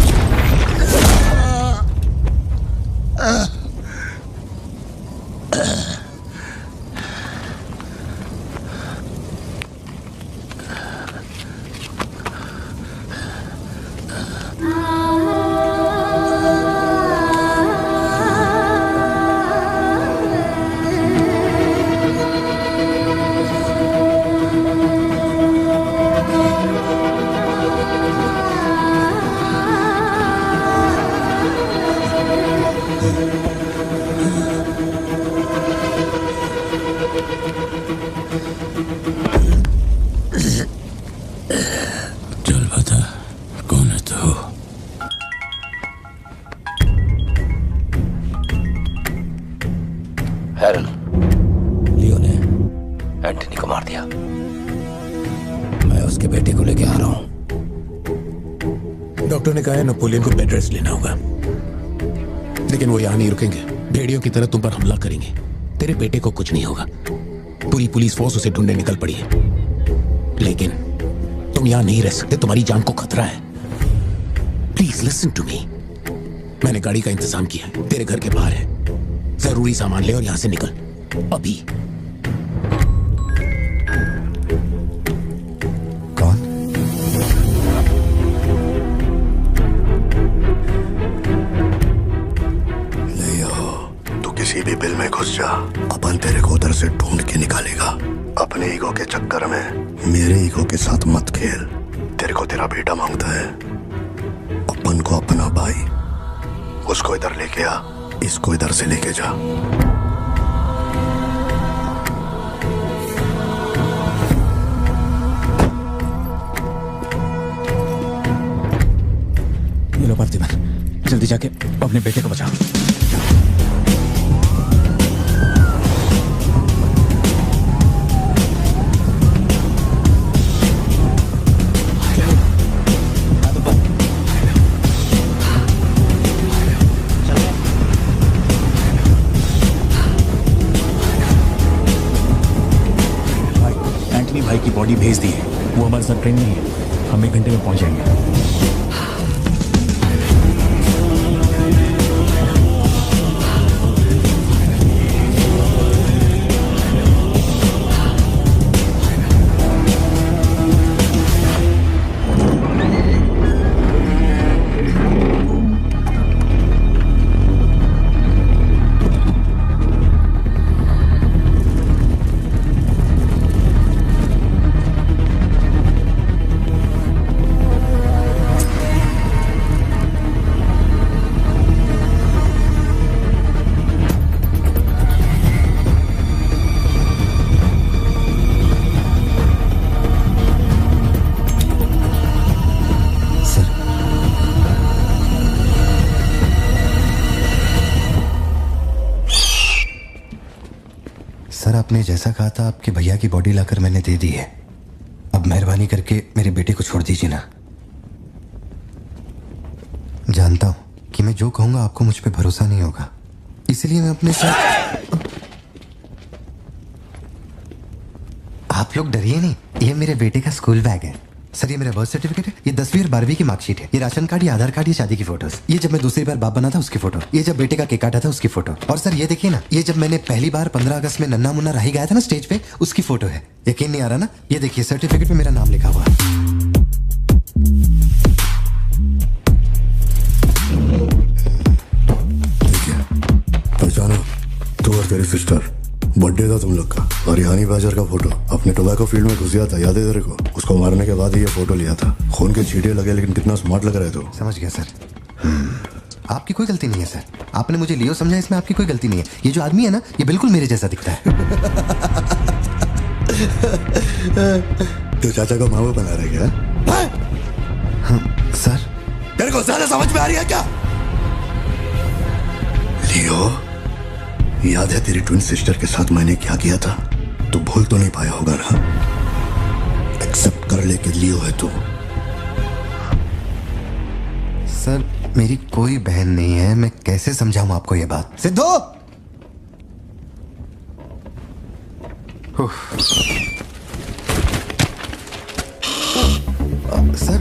चल बता, कौन है तू? हैरल, लियो ने एंटनी को मार दिया। मैं उसके बेटे को लेके आ रहा हूँ। डॉक्टर ने कहा है नेपोलियन को बेड रेस्ट लेना होगा, लेकिन वो यहाँ नहीं रुकेंगे। भेड़ियों की तरह तुम पर हमला करेंगे। तेरे बेटे को कुछ नहीं होगा। पूरी पुलिस फोर्स उसे ढूंढने निकल पड़ी है, लेकिन तुम यहाँ नहीं रह सकते। तुम्हारी जान को खतरा है। Please listen to me. मैंने गाड़ी का इंतजाम किया है, तेरे घर के बाहर है। जरूरी सामान ले और यहाँ से निकल अभी। कौन? लियो, तू किसी भी बिल में घुस जा, अपन तेरे को उधर से ढूंढ के निकालेगा। अपने ईगो के चक्कर में मेरे ईगो के साथ मत खेल। तेरे को तेरा बेटा मांगता है, अपन को अपना भाई। उसको इधर लेके आ, इसको इधर से लेके जा। ये लो पार्थिबन, जल्दी जाके अपने बेटे को बचाओ। भाई की बॉडी भेज दी है, वो हमारे साथ ट्रेन नहीं है। हम 1 घंटे में पहुंच जाएंगे। सर आपने जैसा कहा था आपके भैया की बॉडी लाकर मैंने दे दी है। अब मेहरबानी करके मेरे बेटे को छोड़ दीजिए ना। जानता हूं कि मैं जो कहूंगा आपको मुझ पे भरोसा नहीं होगा, इसलिए मैं अपने साथ। आप लोग डरिए नहीं, ये मेरे बेटे का स्कूल बैग है। सर ये मेरा बर्थ सर्टिफिकेट है, ये 10वीं और 12वीं की मार्कशीट है, ये राशन कार्ड, ये आधार कार्ड, ये शादी की फोटोज, ये जब मैं दूसरी बार बाप बना था उसकी फोटो, ये जब बेटे का केक काटा था उसकी फोटो, और सर ये देखिए ना, ये जब मैंने पहली बार 15 अगस्त में नन्ना मुन्ना राही गाया था ना स्टेज पे, उसकी फोटो है। यकीन नहीं आ रहा ना? ये देखिए सर्टिफिकेट में मेरा नाम लिखा हुआ है। पहचानो, तू और तेरी सिस्टर, बर्थडे था तुम लोग का, और हनी बैजर का फोटो अपने टोबैको फील्ड में घुस गया था, याद है तेरे को? उसको मारने के बाद ही ये फोटो लिया था। खून के छींटे लगे लेकिन कितना स्मार्ट लग रहे थे। समझ गया सर। आपकी कोई गलती नहीं है सर, आपने मुझे लियो समझा, इसमें आपकी कोई गलती नहीं है। ये जो आदमी है ना, ये बिल्कुल मेरे जैसा दिखता है। तो चाचा को मामा बना रहे क्या? सर तेरे को ज्यादा समझ में आ रही है क्या? लियो, याद है तेरी ट्विन सिस्टर के साथ मैंने क्या किया था? तू भूल तो नहीं पाया होगा ना? एक्सेप्ट कर ले कि लियो है तू। सर मेरी कोई बहन नहीं है, मैं कैसे समझाऊं आपको ये बात? सिद्धू! सर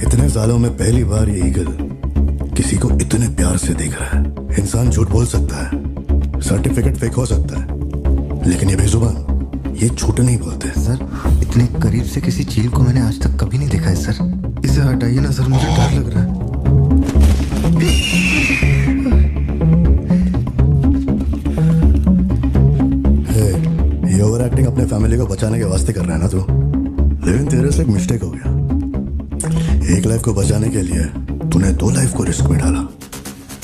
इतने सालों में पहली बार ये ईगल किसी को इतने प्यार से देख रहा है। इंसान झूठ बोल सकता है, सर्टिफिकेट फेक हो सकता है, लेकिन ये बेजुबान, ये झूठ नहीं बोलते। सर इतने करीब से किसी चील को मैंने आज तक कभी नहीं देखा है सर। इसे हटाइए ना सर, मुझे डर लग रहा है। ये ओवर एक्टिंग अपने फैमिली को बचाने के वास्ते कर रहा है ना तू, लेकिन तेरे से एक मिस्टेक हो गया। एक लाइफ को बचाने के लिए तूने 2 लाइफ को रिस्क में डाला।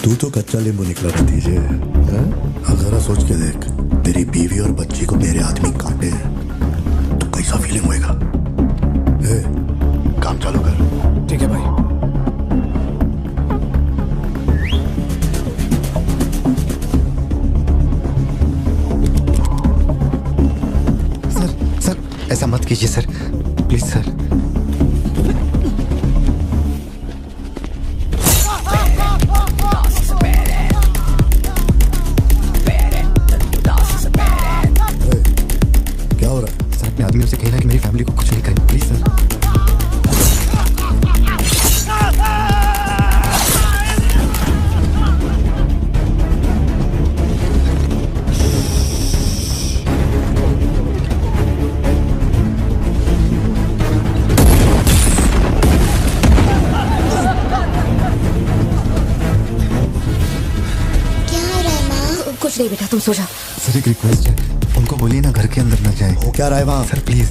तू तो कच्चा नींबू निकला भतीजे। अब जरा सोच के देख, तेरी बीवी और बच्ची को मेरे आदमी काटे तो कैसा फीलिंग होएगा? काम चालू कर। ठीक है भाई। सर ऐसा मत कीजिए सर, प्लीज सर। आदमियों से कहना कि मेरी फैमिली को कुछ नहीं करें, प्लीज सर। क्या हो रहा है माँ? कुछ नहीं बेटा, तुम सो जाओ। सर एक रिक्वेस्ट है, उनको बोलिए ना घर के अंदर ना जाए। हो क्या रहा है वहां? सर प्लीज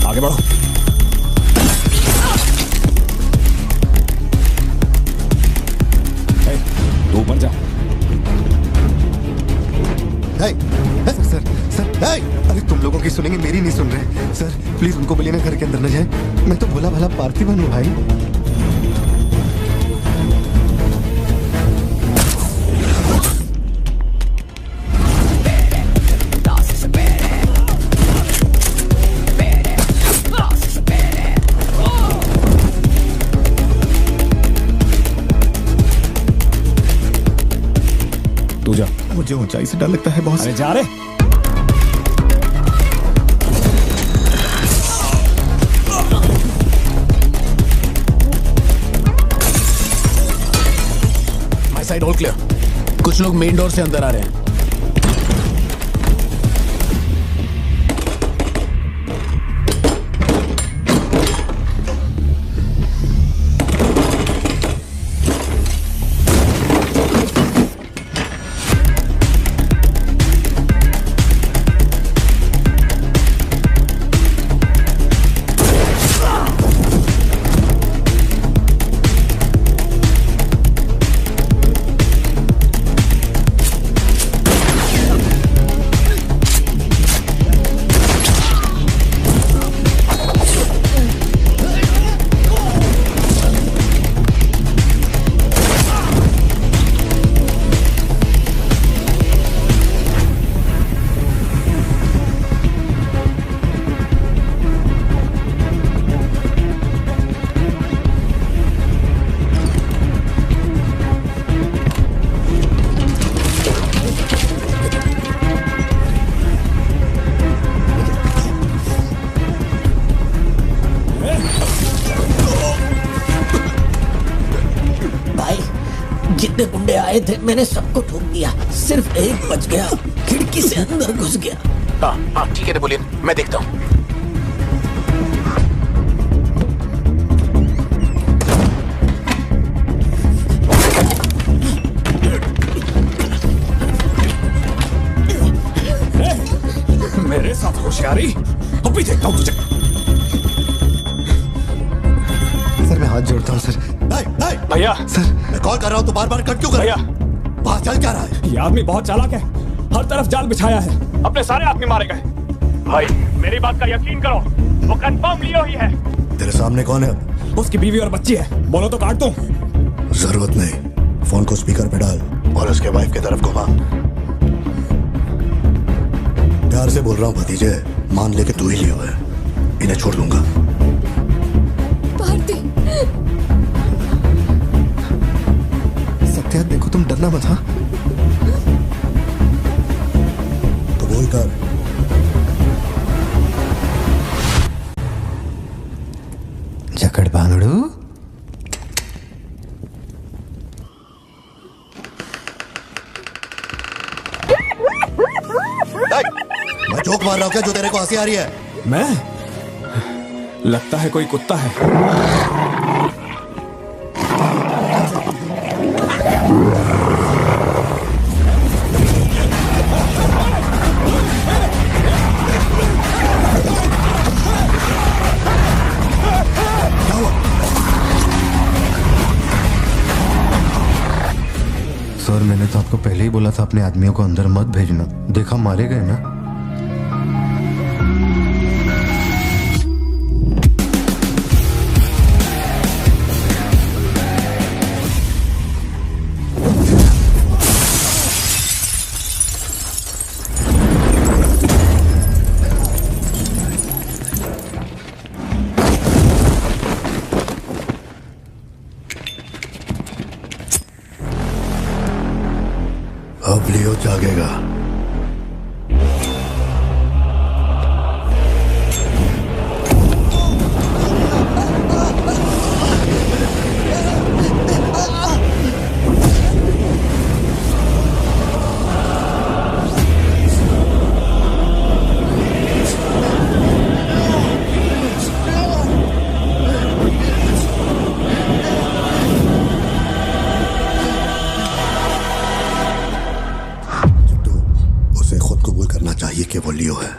आगे बढ़ो। तू ऊपर जा। सर अरे तुम लोगों की सुनेंगे, मेरी नहीं सुन रहे। सर प्लीज उनको बोलिए ना घर के अंदर ना जाए। मैं तो भोला भाला पार्थिवन हूँ भाई। मुझे ऊंचाई से डर लगता है बॉस। अरे जा रे। My side all clear. कुछ लोग मेन डोर से अंदर आ रहे हैं। मैंने सबको ठोक दिया, सिर्फ एक बच गया, खिड़की से अंदर घुस गया। हाँ ठीक है नेपोलियन, मैं देखता हूँ। मेरे साथ होशियारी, अभी देखता हूँ तुझे। सर मैं हाथ जोड़ता हूँ सर। भैया सर मैं कॉल कर रहा हूँ तो बार बार कट क्यों कर रहा है? वहाँ चल क्या रहा है? ये आदमी बहुत चालाक है, हर तरफ जाल बिछाया है, अपने सारे आदमी मारे गए। भाई मेरी बात का यकीन करो, वो कंफर्म लियो ही है। तेरे सामने कौन है अब? उसकी बीवी और बच्ची है, बोलो तो काट दूं। जरूरत नहीं, फोन को स्पीकर पे डाल और उसके वाइफ की तरफ घुमा। प्यार से बोल रहा हूँ भतीजे, मान ले कि तू ही लियो है, इन्हें छोड़ दूंगा। भारती सत्या देखो तुम डरना मत। हाँ तो वो ही कर। जकड़ बांगड़ू मैं जोक मार रहा हूँ क्या जो तेरे को हंसी आ रही है? मैं? लगता है कोई कुत्ता है। सर मैंने तो आपको पहले ही बोला था अपने आदमियों को अंदर मत भेजना, देखा मारे गए ना। अब लियो जागेगा। चाहिए कि वो लियो है।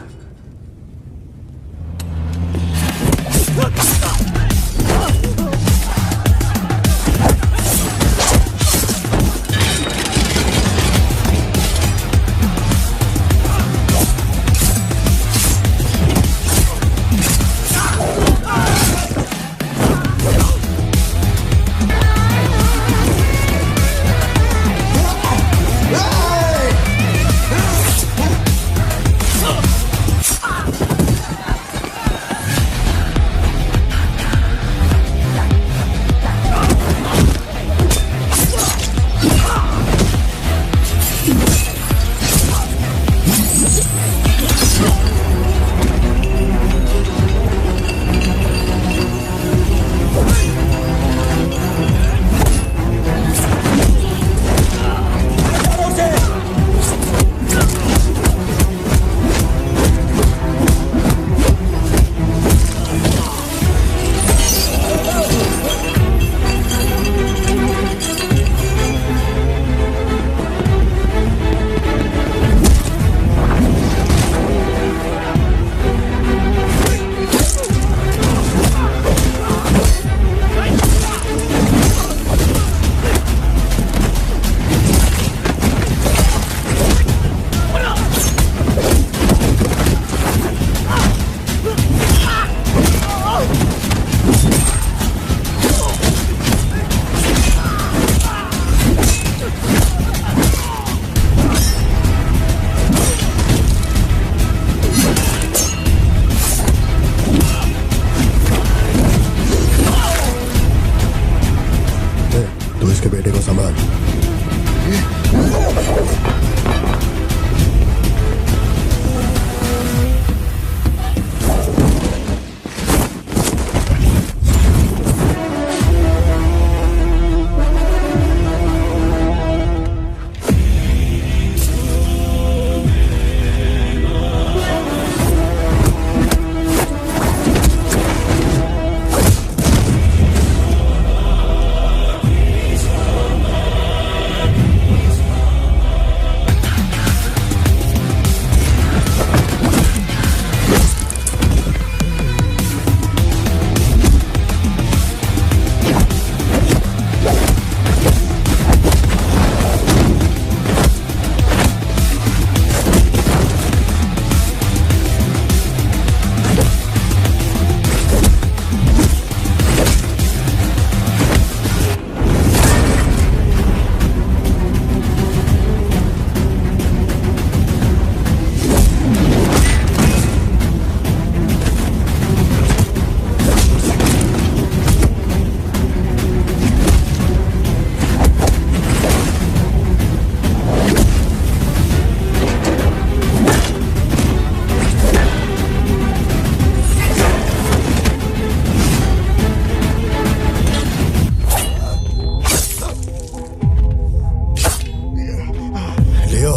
लियो,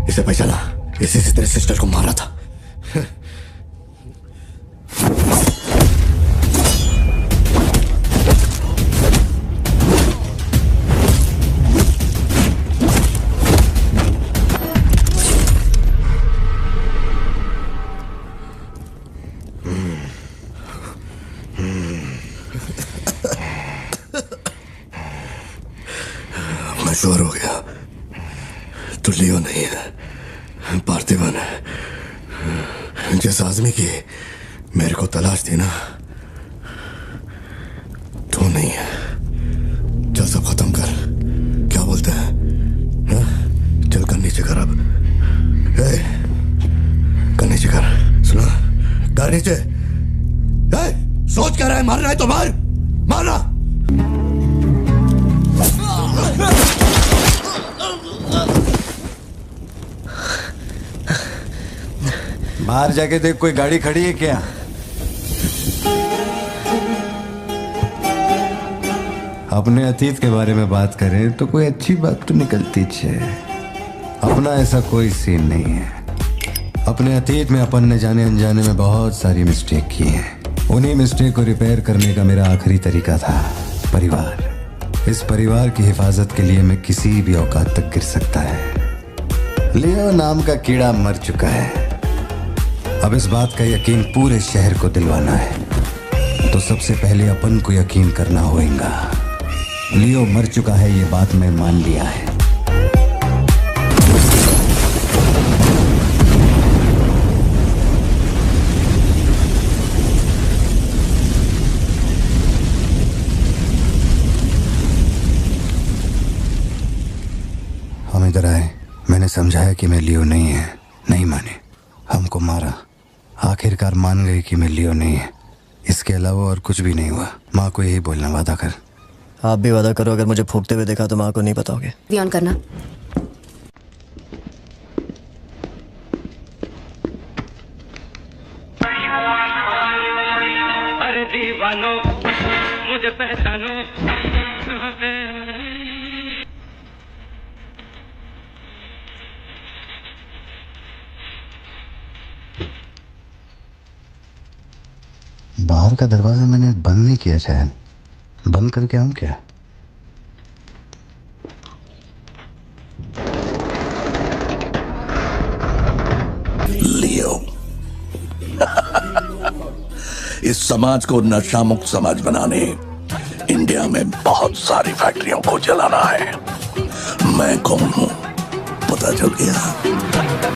इसे पहचाना, इसी से तेरे सिस्टर को मारा था। मैं श्योर हो गया, तो लियो नहीं है, पार्थिवन है। जिस आदमी की मेरे को तलाश थी ना, तो नहीं है। चल सब खत्म कर, क्या बोलते हैं? हाँ? चल कर नीचे कर अब। कर नीचे कर, सुना? कर नीचे। सोच क्या रहा है? मारना है तो मार, मारना। बाहर जाके देख, कोई गाड़ी खड़ी है क्या? अपने अतीत के बारे में बात करें तो कोई अच्छी बात तो निकलती है। अपना ऐसा कोई सीन नहीं है। अपने अतीत में अपन ने जाने अनजाने में बहुत सारी मिस्टेक की है। उन्हीं मिस्टेक को रिपेयर करने का मेरा आखिरी तरीका था परिवार। इस परिवार की हिफाजत के लिए मैं किसी भी औकात तक गिर सकता है। लियो नाम का कीड़ा मर चुका है। अब इस बात का यकीन पूरे शहर को दिलवाना है, तो सबसे पहले अपन को यकीन करना होगा। लियो मर चुका है, ये बात मैं मान लिया है। हम इधर आए, मैंने समझाया कि मैं लियो नहीं है, नहीं माने, हमको मारा। आखिरकार मान गई कि मैं लियो नहीं है। इसके अलावा और कुछ भी नहीं हुआ। माँ को यही बोलना, वादा कर। आप भी वादा करो, अगर मुझे फूंकते हुए देखा तो माँ को नहीं बताओगे। ध्यान करना। अरे दीवानो, मुझे पहचानो। बाहर का दरवाजा मैंने बंद नहीं किया, शायद बंद करके आऊं क्या? लियो इस समाज को नशा मुक्त समाज बनाने इंडिया में बहुत सारी फैक्ट्रियों को जलाना है। मैं कौन हूं पता चल गया?